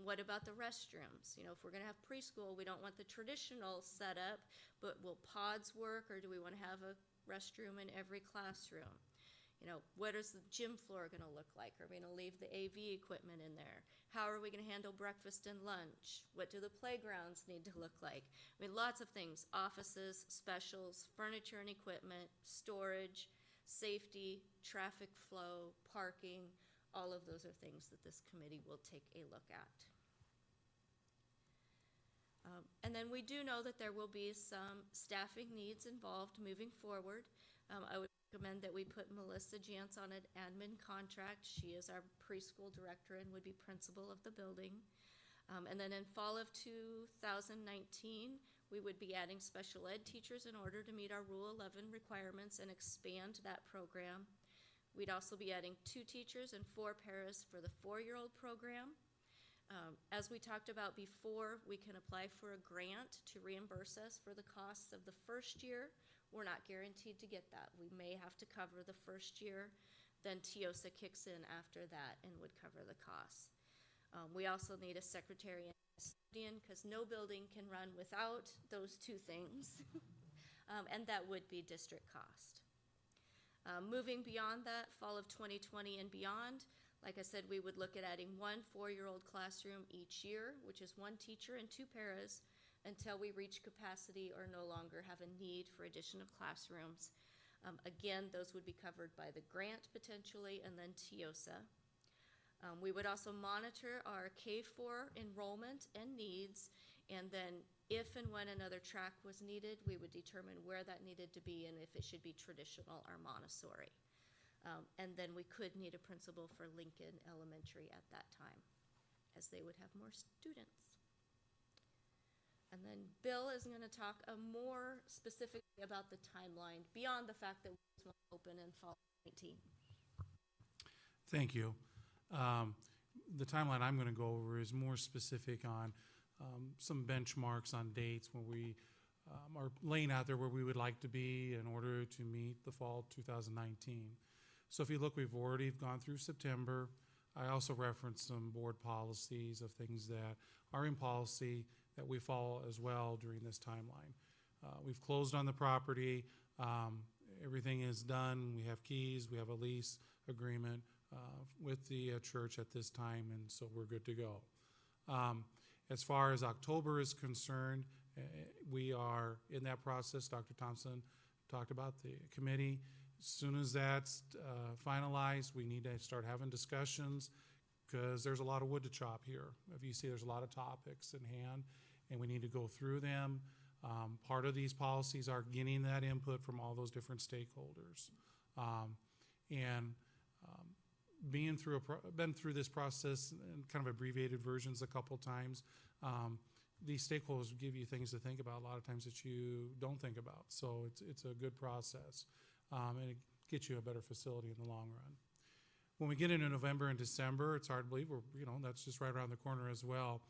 What about the restrooms? You know, if we're going to have preschool, we don't want the traditional setup, but will pods work, or do we want to have a restroom in every classroom? You know, what is the gym floor going to look like? Are we going to leave the AV equipment in there? How are we going to handle breakfast and lunch? What do the playgrounds need to look like? I mean, lots of things: offices, specials, furniture and equipment, storage, safety, traffic flow, parking. All of those are things that this committee will take a look at. And then we do know that there will be some staffing needs involved moving forward. I would recommend that we put Melissa Jantz on an admin contract. She is our preschool director and would be principal of the building. And then in fall of 2019, we would be adding special ed teachers in order to meet our Rule 11 requirements and expand that program. We'd also be adding 2 teachers and 4 paras for the 4-year-old program. As we talked about before, we can apply for a grant to reimburse us for the costs of the first year. We're not guaranteed to get that. We may have to cover the first year, then TIOSA kicks in after that and would cover the costs. We also need a secretary and a custodian, because no building can run without those 2 things, and that would be district cost. Moving beyond that, fall of 2020 and beyond, like I said, we would look at adding 1 4-year-old classroom each year, which is 1 teacher and 2 paras, until we reach capacity or no longer have a need for addition of classrooms. Again, those would be covered by the grant potentially, and then TIOSA. We would also monitor our K-4 enrollment and needs, and then if and when another track was needed, we would determine where that needed to be and if it should be traditional or Montessori. And then we could need a principal for Lincoln Elementary at that time, as they would have more students. And then Bill is going to talk more specifically about the timeline beyond the fact that we just want to open in fall 19. Thank you. The timeline I'm going to go over is more specific on some benchmarks on dates when we are laying out there where we would like to be in order to meet the fall 2019. So if you look, we've already gone through September. I also referenced some board policies of things that are in policy that we follow as well during this timeline. We've closed on the property. Everything is done. We have keys. We have a lease agreement with the church at this time, and so we're good to go. As far as October is concerned, we are in that process. Dr. Thompson talked about the committee. As soon as that's finalized, we need to start having discussions, because there's a lot of wood to chop here. If you see, there's a lot of topics in hand, and we need to go through them. Part of these policies are getting that input from all those different stakeholders. Been through this process in kind of abbreviated versions a couple times. These stakeholders give you things to think about a lot of times that you don't think about. So it's a good process, and it gets you a better facility in the long run. When we get into November and December, it's hard to believe that's just right around the corner as well.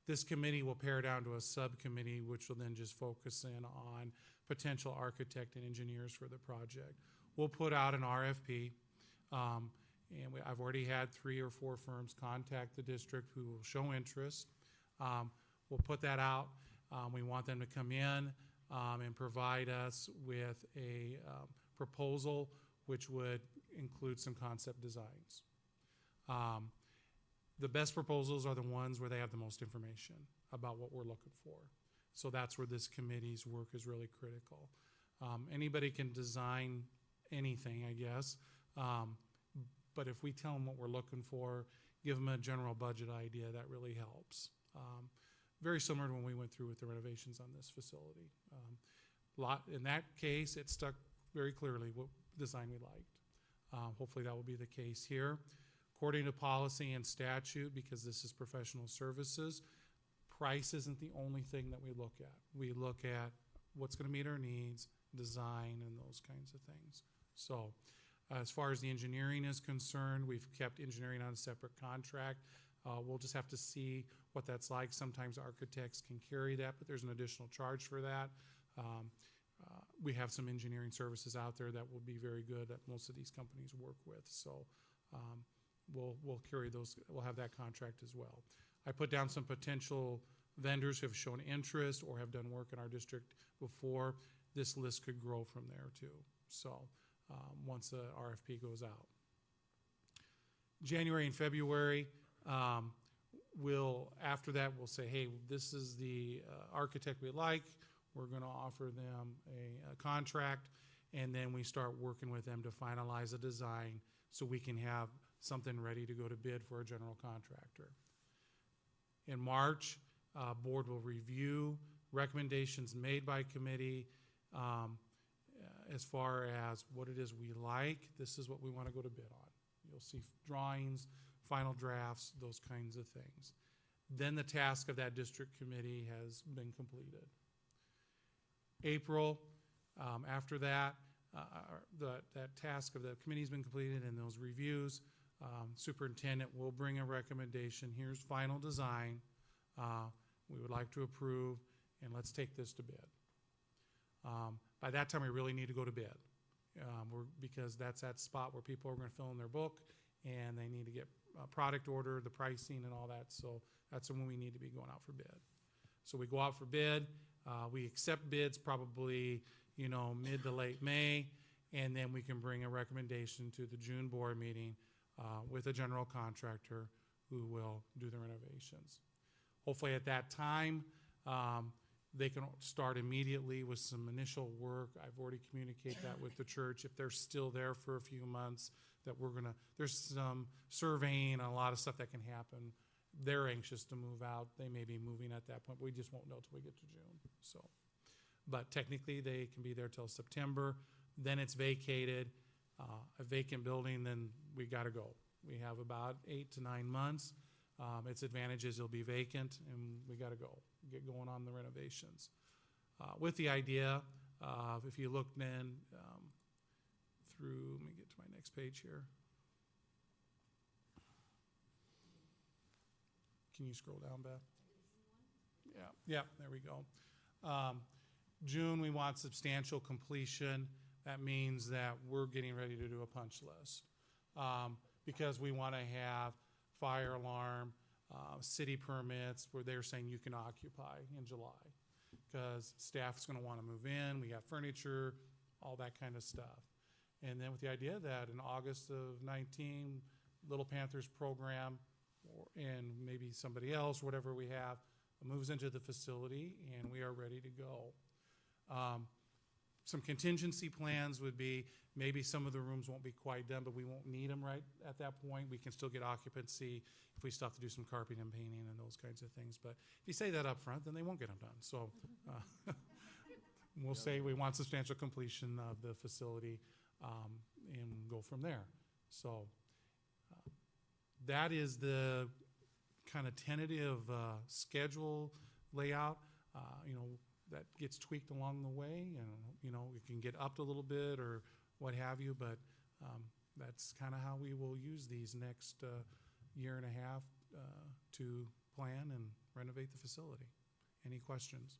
This committee will pare down to a subcommittee, which will then just focus in on potential architect and engineers for the project. We'll put out an RFP, and I've already had 3 or 4 firms contact the district who will show interest. We'll put that out. We want them to come in and provide us with a proposal, which would include some concept designs. The best proposals are the ones where they have the most information about what we're looking for. So that's where this committee's work is really critical. Anybody can design anything, I guess, but if we tell them what we're looking for, give them a general budget idea, that really helps. Very similar to when we went through with the renovations on this facility. In that case, it stuck very clearly what design we liked. Hopefully that will be the case here. According to policy and statute, because this is professional services, price isn't the only thing that we look at. We look at what's going to meet our needs, design, and those kinds of things. So as far as the engineering is concerned, we've kept engineering on a separate contract. We'll just have to see what that's like. Sometimes architects can carry that, but there's an additional charge for that. We have some engineering services out there that will be very good that most of these companies work with. So we'll carry those, we'll have that contract as well. I put down some potential vendors who have shown interest or have done work in our district before. This list could grow from there too. So once the RFP goes out. January and February, after that, we'll say, hey, this is the architect we like. We're going to offer them a contract, and then we start working with them to finalize a design so we can have something ready to go to bid for a general contractor. In March, board will review recommendations made by committee as far as what it is we like. This is what we want to go to bid on. You'll see drawings, final drafts, those kinds of things. Then the task of that district committee has been completed. April, after that, that task of the committee has been completed and those reviews, superintendent will bring a recommendation. Here's final design. We would like to approve, and let's take this to bid. By that time, we really need to go to bid because that's that spot where people are going to fill in their book and they need to get a product order, the pricing and all that. So that's when we need to be going out for bid. So we go out for bid. We accept bids probably, mid to late May, and then we can bring a recommendation to the June board meeting with a general contractor who will do the renovations. Hopefully at that time, they can start immediately with some initial work. I've already communicated that with the church. If they're still there for a few months, that there's some surveying and a lot of stuff that can happen. They're anxious to move out. They may be moving at that point, but we just won't know till we get to June. So, but technically they can be there till September. Then it's vacated, a vacant building, then we gotta go. We have about 8 to 9 months. Its advantages, it'll be vacant and we gotta go, get going on the renovations. With the idea of, if you look then through, let me get to my next page here. Can you scroll down, Beth? Yeah, there we go. June, we want substantial completion. That means that we're getting ready to do a punch list because we want to have fire alarm, city permits where they're saying you can occupy in July because staff's going to want to move in. We got furniture, all that kind of stuff. And then with the idea that in August of 19, Little Panthers program and maybe somebody else, whatever we have, moves into the facility and we are ready to go. Some contingency plans would be maybe some of the rooms won't be quite done, but we won't need them right at that point. We can still get occupancy if we still have to do some carpeting and painting and those kinds of things. But if you say that up front, then they won't get them done. So we'll say we want substantial completion of the facility and go from there. So that is the kind of tentative schedule layout. That gets tweaked along the way, and it can get upped a little bit or what have you. But that's kind of how we will use these next year and a half to plan and renovate the facility. Any questions?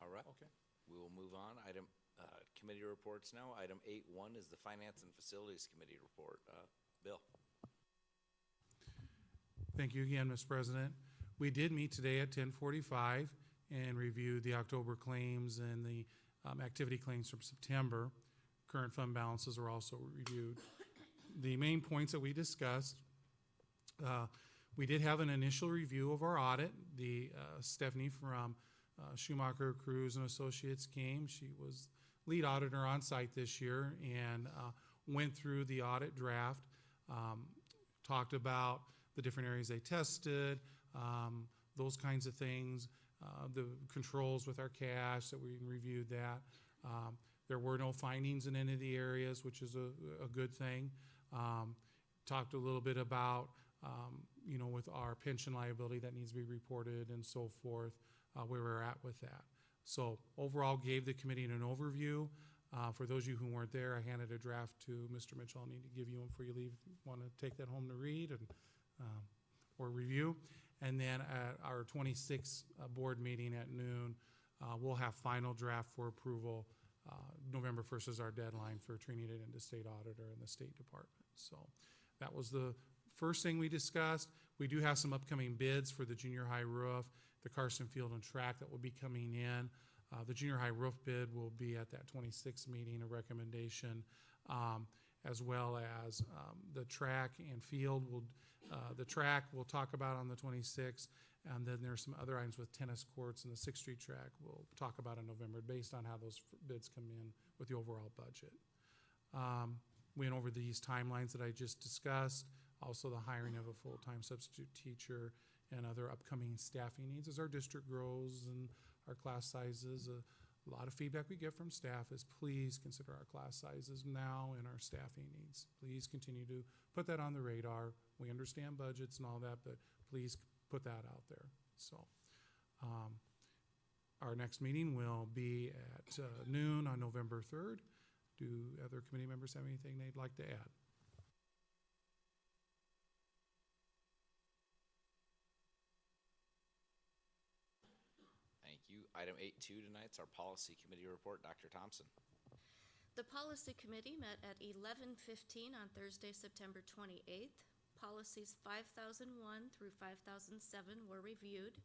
All right. Okay. We will move on. Item committee reports now. Item 8.1 is the Finance and Facilities Committee report. Bill. Thank you again, Mr. President. We did meet today at 10:45 and reviewed the October claims and the activity claims from September. Current fund balances were also reviewed. The main points that we discussed, we did have an initial review of our audit. Stephanie from Schumacher, Cruz and Associates came. She was lead auditor on site this year and went through the audit draft, talked about the different areas they tested, those kinds of things, the controls with our cash that we reviewed that. There were no findings in any of the areas, which is a good thing. Talked a little bit about, with our pension liability that needs to be reported and so forth, where we're at with that. So overall, gave the committee an overview. For those of you who weren't there, I handed a draft to Mr. Mitchell. I'll need to give you one before you leave if you want to take that home to read and or review. And then at our 26th board meeting at noon, we'll have final draft for approval. November 1st is our deadline for turning it into state auditor in the State Department. So that was the first thing we discussed. We do have some upcoming bids for the junior high roof, the Carson Field and track that will be coming in. The junior high roof bid will be at that 26th meeting, a recommendation, as well as the track and field. The track we'll talk about on the 26th, and then there's some other items with tennis courts and the 6th Street track we'll talk about in November based on how those bids come in with the overall budget. We went over these timelines that I just discussed, also the hiring of a full-time substitute teacher and other upcoming staffing needs as our district grows and our class sizes. A lot of feedback we get from staff is please consider our class sizes now and our staffing needs. Please continue to put that on the radar. We understand budgets and all that, but please put that out there. So our next meeting will be at noon on November 3rd. Do other committee members have anything they'd like to add? Thank you. Item 8.2 tonight's our policy committee report. Dr. Thompson. The policy committee met at 11:15 on Thursday, September 28th. Policies 5001 through 5007 were reviewed.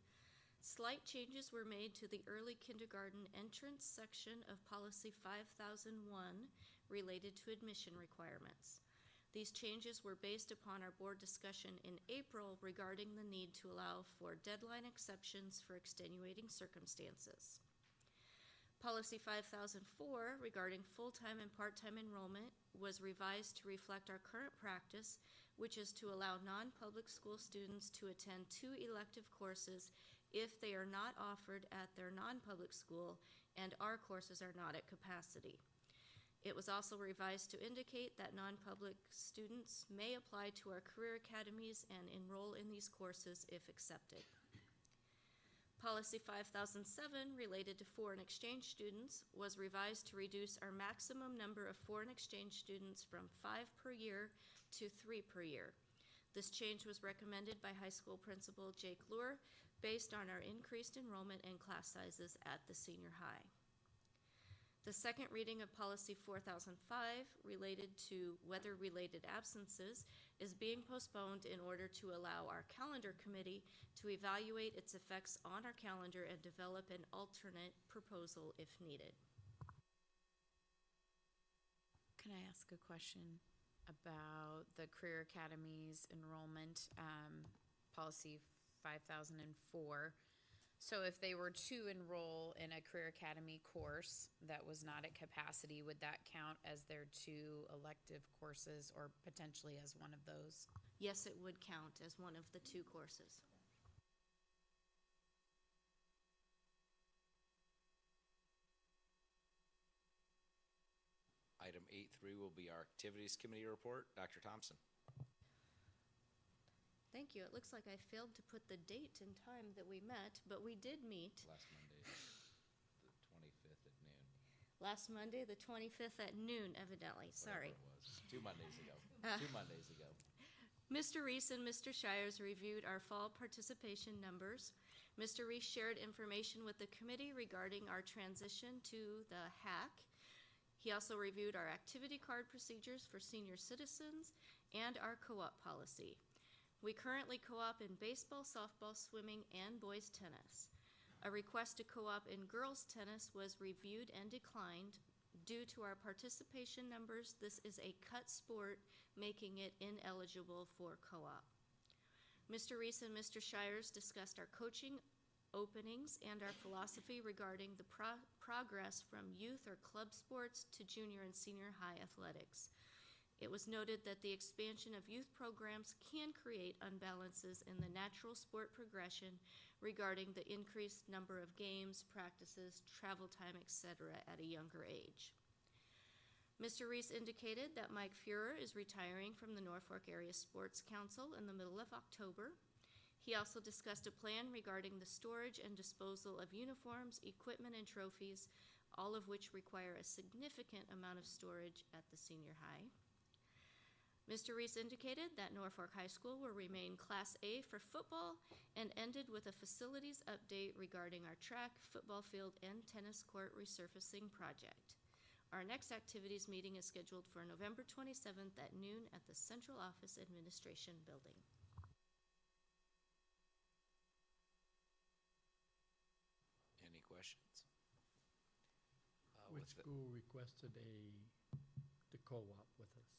Slight changes were made to the early kindergarten entrance section of policy 5001 related to admission requirements. These changes were based upon our board discussion in April regarding the need to allow for deadline exceptions for extenuating circumstances. Policy 5004 regarding full-time and part-time enrollment was revised to reflect our current practice, which is to allow non-public school students to attend 2 elective courses if they are not offered at their non-public school and our courses are not at capacity. It was also revised to indicate that non-public students may apply to our career academies and enroll in these courses if accepted. Policy 5007 related to foreign exchange students was revised to reduce our maximum number of foreign exchange students from 5 per year to 3 per year. This change was recommended by high school principal Jake Luer based on our increased enrollment and class sizes at the senior high. The second reading of Policy 4005 related to weather-related absences is being postponed in order to allow our calendar committee to evaluate its effects on our calendar and develop an alternate proposal if needed. Can I ask a question about the Career Academies enrollment, policy 5004? So if they were to enroll in a Career Academy course that was not at capacity, would that count as their 2 elective courses or potentially as one of those? Yes, it would count as one of the 2 courses. Item 8.3 will be our activities committee report. Dr. Thompson. Thank you. It looks like I failed to put the date and time that we met, but we did meet. Last Monday, the 25th at noon. Last Monday, the 25th at noon, evidently. Sorry. Whatever it was. 2 Mondays ago. 2 Mondays ago. Mr. Reese and Mr. Shires reviewed our fall participation numbers. Mr. Reese shared information with the committee regarding our transition to the HAC. He also reviewed our activity card procedures for senior citizens and our co-op policy. We currently co-op in baseball, softball, swimming, and boys tennis. A request to co-op in girls tennis was reviewed and declined. Due to our participation numbers, this is a cut sport, making it ineligible for co-op. Mr. Reese and Mr. Shires discussed our coaching openings and our philosophy regarding the progress from youth or club sports to junior and senior high athletics. It was noted that the expansion of youth programs can create unbalances in the natural sport progression regarding the increased number of games, practices, travel time, etc. at a younger age. Mr. Reese indicated that Mike Fuhrer is retiring from the Norfolk Area Sports Council in the middle of October. He also discussed a plan regarding the storage and disposal of uniforms, equipment, and trophies, all of which require a significant amount of storage at the senior high. Mr. Reese indicated that Norfolk High School will remain Class A for football and ended with a facilities update regarding our track, football field, and tennis court resurfacing project. Our next activities meeting is scheduled for November 27th at noon at the Central Office Administration Building. Any questions? Which school requested the co-op with us?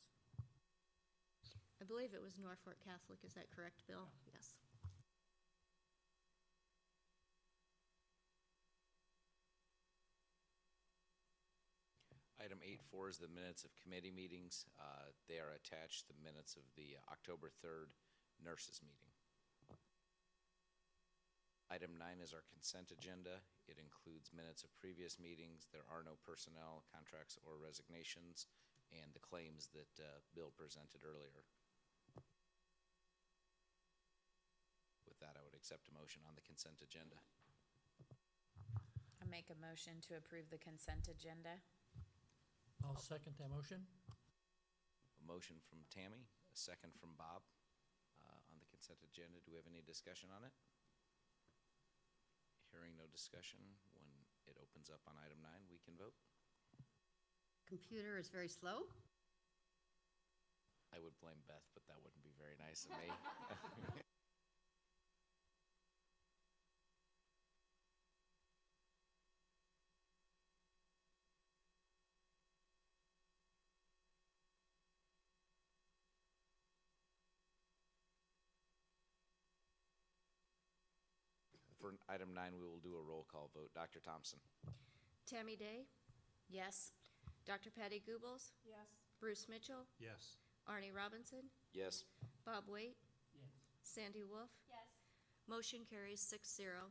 I believe it was Norfolk Catholic, is that correct, Bill? Yes. Item 8.4 is the minutes of committee meetings. They are attached to the minutes of the October 3rd nurses meeting. Item 9 is our consent agenda. It includes minutes of previous meetings. There are no personnel, contracts, or resignations, and the claims that Bill presented earlier. With that, I would accept a motion on the consent agenda. I make a motion to approve the consent agenda. I'll second that motion. A motion from Tammy, a second from Bob on the consent agenda. Do we have any discussion on it? Hearing no discussion, when it opens up on item 9, we can vote. Computer is very slow. I would blame Beth, but that wouldn't be very nice of me. For item 9, we will do a roll call vote. Dr. Thompson? Tammy Day, Yes. Dr. Patty Goobles, Yes. Bruce Mitchell, Yes. Arnie Robinson, Yes. Bob Waite, Yes. Sandy Wolf. Yes. Motion carries 6-0.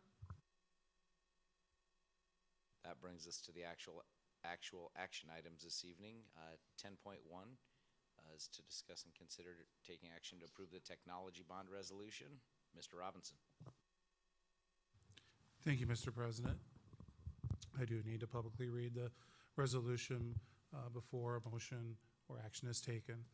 That brings us to the actual action items this evening. 10.1 is to discuss and consider taking action to approve the technology bond resolution. Mr. Robinson? Thank you, Mr. President. I do need to publicly read the resolution before a motion or action is taken.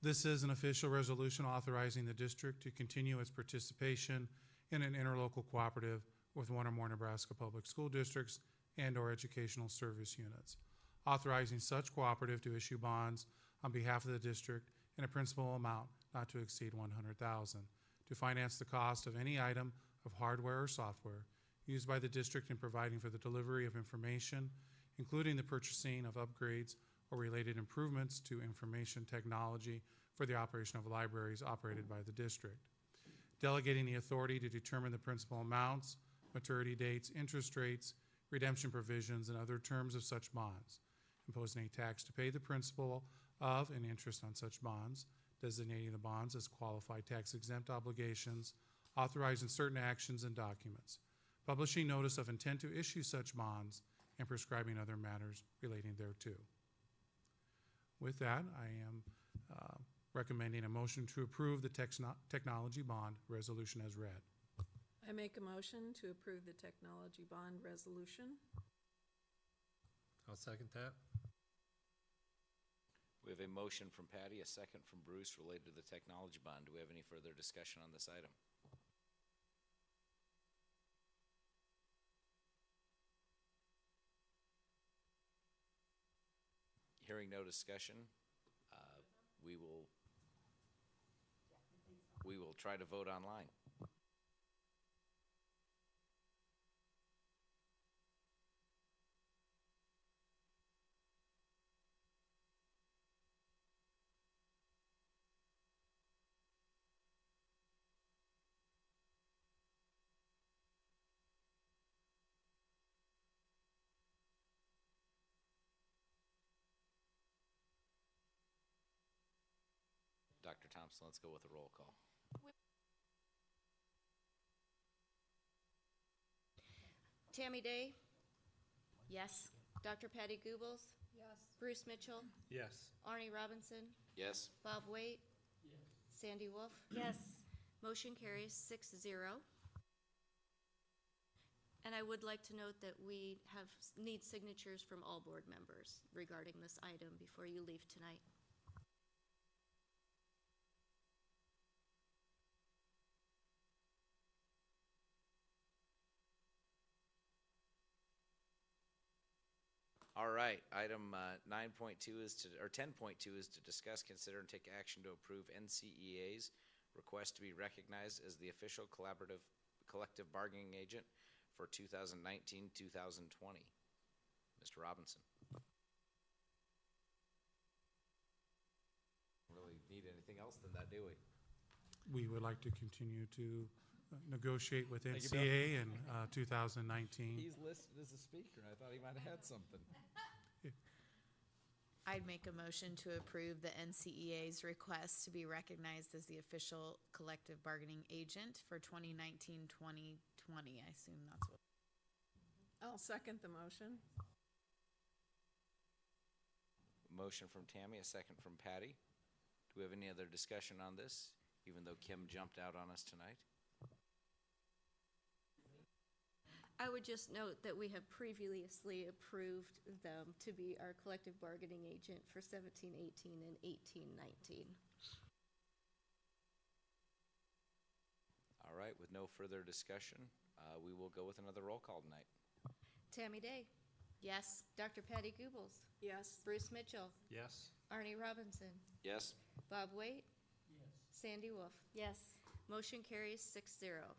This is an official resolution authorizing the district to continue its participation in an interlocal cooperative with one or more Nebraska public school districts and/or educational service units, authorizing such cooperative to issue bonds on behalf of the district in a principal amount not to exceed $100,000 to finance the cost of any item of hardware or software used by the district in providing for the delivery of information, including the purchasing of upgrades or related improvements to information technology for the operation of libraries operated by the district, delegating the authority to determine the principal amounts, maturity dates, interest rates, redemption provisions, and other terms of such bonds, imposing a tax to pay the principal of and interest on such bonds, designating the bonds as qualified tax-exempt obligations, authorizing certain actions and documents, publishing notice of intent to issue such bonds, and prescribing other matters relating thereto. With that, I am recommending a motion to approve the technology bond resolution as read. I make a motion to approve the technology bond resolution. I'll second that. We have a motion from Patty, a second from Bruce related to the technology bond. Do we have any further discussion on this item? Hearing no discussion, we we will try to vote online. Dr. Thompson, let's go with a roll call. Tammy Day, Yes. Dr. Patty Goobels, Yes. Bruce Mitchell, Yes. Arnie Robinson, Yes? Bob Waite, Sandy Wolf. Yes. Motion carries 6-0. And I would like to note that we need signatures from all board members regarding this item before you leave tonight. All right, item 9.2 is to, or 10.2 is to discuss, consider, and take action to approve NCEA's request to be recognized as the official collective bargaining agent for 2019-2020. Mr. Robinson. Really need anything else than that, do we? We would like to continue to negotiate with Thank you, Bill. NCA in 2019. He's listed as a speaker. I thought he might have had something. I'd make a motion to approve the NCEA's request to be recognized as the official collective bargaining agent for 2019-2020. I assume that's what. I'll second the motion. Motion from Tammy, a second from Patty. Do we have any other discussion on this, even though Kim jumped out on us tonight? I would just note that we have previously approved them to be our collective bargaining agent for 17-18 and 18-19. All right, with no further discussion, we will go with another roll call tonight. Tammy Day, Yes. Dr. Patty Goobels, Yes. Bruce Mitchell, Yes. Arnie Robinson, Yes? Bob Waite, Sandy Wolf. Yes. Motion carries 6-0.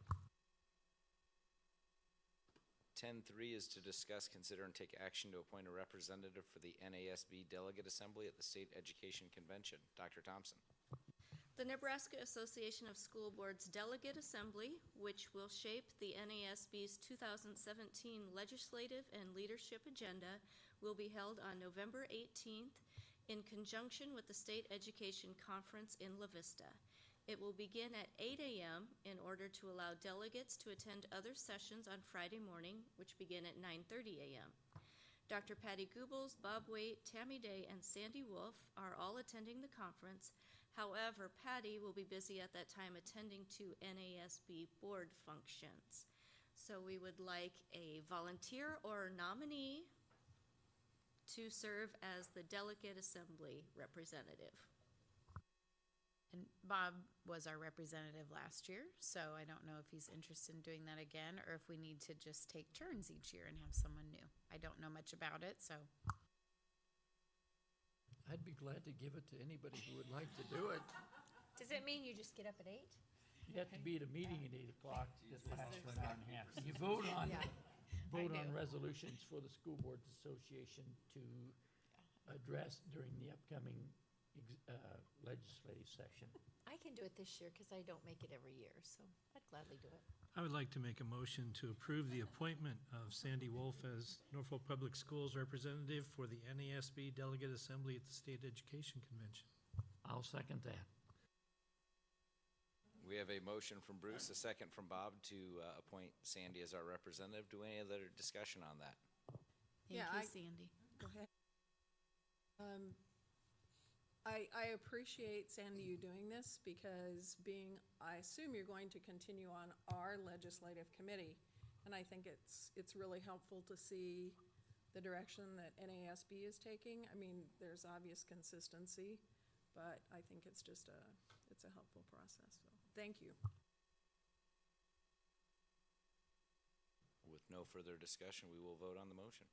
10.3 is to discuss, consider, and take action to appoint a representative for the NASB Delegate Assembly at the State Education Convention. Dr. Thompson. The Nebraska Association of School Boards Delegate Assembly, which will shape the NASB's 2017 legislative and leadership agenda, will be held on November 18th in conjunction with the State Education Conference in La Vista. It will begin at 8 a.m. in order to allow delegates to attend other sessions on Friday morning, which begin at 9:30 a.m. Dr. Patty Goobels, Bob Waite, Tammy Day, and Sandy Wolf are all attending the conference. However, Patty will be busy at that time attending to NASB board functions. So we would like a volunteer or nominee to serve as the Delegate Assembly representative. And Bob was our representative last year, so I don't know if he's interested in doing that again or if we need to just take turns each year and have someone new. I don't know much about it, so. I'd be glad to give it to anybody who would like to do it. Does it mean you just get up at 8? You have to be at a meeting at 8 o'clock. This last one and a half. You vote on, vote on resolutions for the School Boards Association to address during the upcoming legislative session. I can do it this year because I don't make it every year, so I'd gladly do it. I would like to make a motion to approve the appointment of Sandy Wolf as Norfolk Public Schools representative for the NASB Delegate Assembly at the State Education Convention. I'll second that. We have a motion from Bruce, a second from Bob to appoint Sandy as our representative. Do any other discussion on that? Thank you, Sandy. Go ahead. I appreciate, Sandy, you doing this because I assume you're going to continue on our legislative committee. And I think it's really helpful to see the direction that NASB is taking. I mean, there's obvious consistency, but I think it's just it's a helpful process. So thank you. With no further discussion, we will vote on the motion.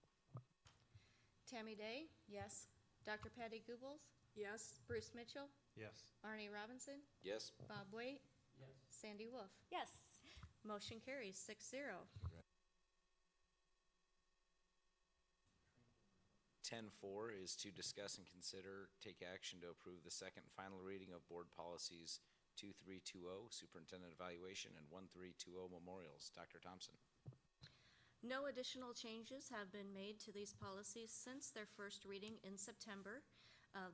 Tammy Day, Yes. Dr. Patty Goobels, Yes. Bruce Mitchell, Yes. Arnie Robinson, Yes? Bob Waite, Yes. Sandy Wolf. Yes. Motion carries 6-0. 10-4 is to discuss and consider, take action to approve the second and final reading of board policies 2320, superintendent evaluation, and 1320, memorials. Dr. Thompson. No additional changes have been made to these policies since their first reading in September.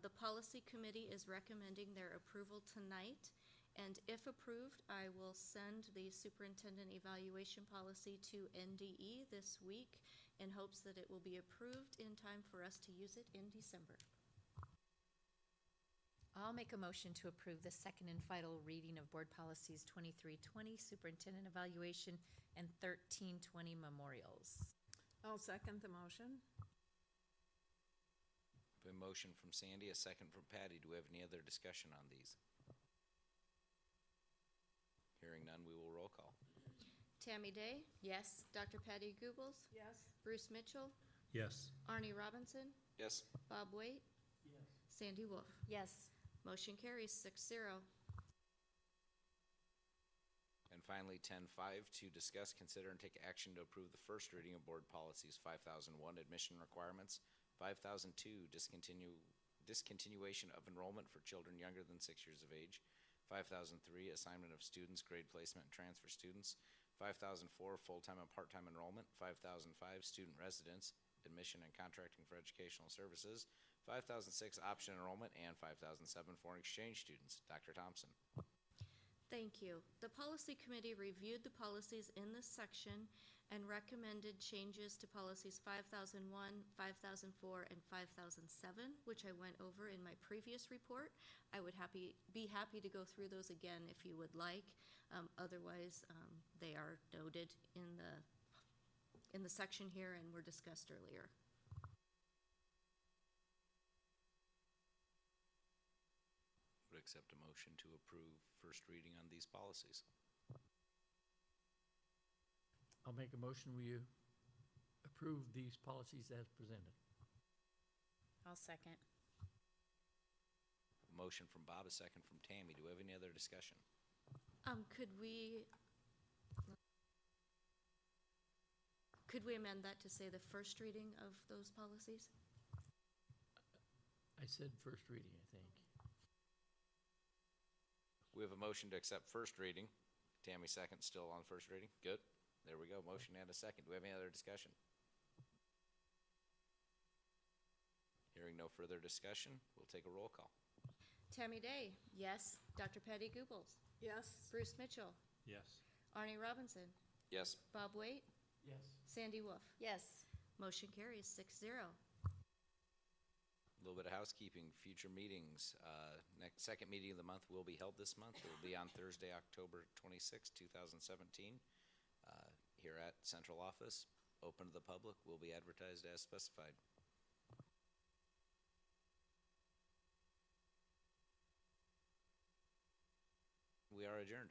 The policy committee is recommending their approval tonight, and if approved, I will send the superintendent evaluation policy to NDE this week in hopes that it will be approved in time for us to use it in December. I'll make a motion to approve the second and final reading of board policies 2320, superintendent evaluation, and 1320, memorials. I'll second the motion. A motion from Sandy, a second from Patty. Do we have any other discussion on these? Hearing none, we will roll call. Tammy Day, Yes. Dr. Patty Goobels, Yes. Bruce Mitchell, Yes. Arnie Robinson, Yes. Bob Waite, Yes. Sandy Wolf. Yes. Motion carries 6-0. And finally, 10-5, to discuss, consider, and take action to approve the first reading of board policies 5001, admission requirements, 5002, discontinuation of enrollment for children younger than 6 years of age, 5003, assignment of students, grade placement, and transfer students, 5004, full-time and part-time enrollment, 5005, student residence, admission and contracting for educational services, 5006, option enrollment, and 5007, foreign exchange students. Dr. Thompson. Thank you. The policy committee reviewed the policies in this section and recommended changes to policies 5001, 5004, and 5007, which I went over in my previous report. I would be happy to go through those again if you would like. Otherwise, they are noted in the section here and were discussed earlier. Would accept a motion to approve first reading on these policies. I'll make a motion, we approve these policies as presented. I'll second. A motion from Bob, a second from Tammy. Do we have any other discussion? Could we amend that to say the first reading of those policies? I said first reading, I think. We have a motion to accept first reading. Tammy second, still on first reading. Good. There we go. Motion and a second. Do we have any other discussion? Hearing no further discussion, we'll take a roll call. Tammy Day, Yes. Dr. Patty Goobels, Yes. Bruce Mitchell, Yes. Arnie Robinson, Yes. Bob Waite, Yes. Sandy Wolf. Yes. Motion carries 6-0. A little bit of housekeeping. Future meetings. Next second meeting of the month will be held this month. It will be on Thursday, October 26, 2017, here at Central Office. Open to the public. Will be advertised as specified. We are adjourned.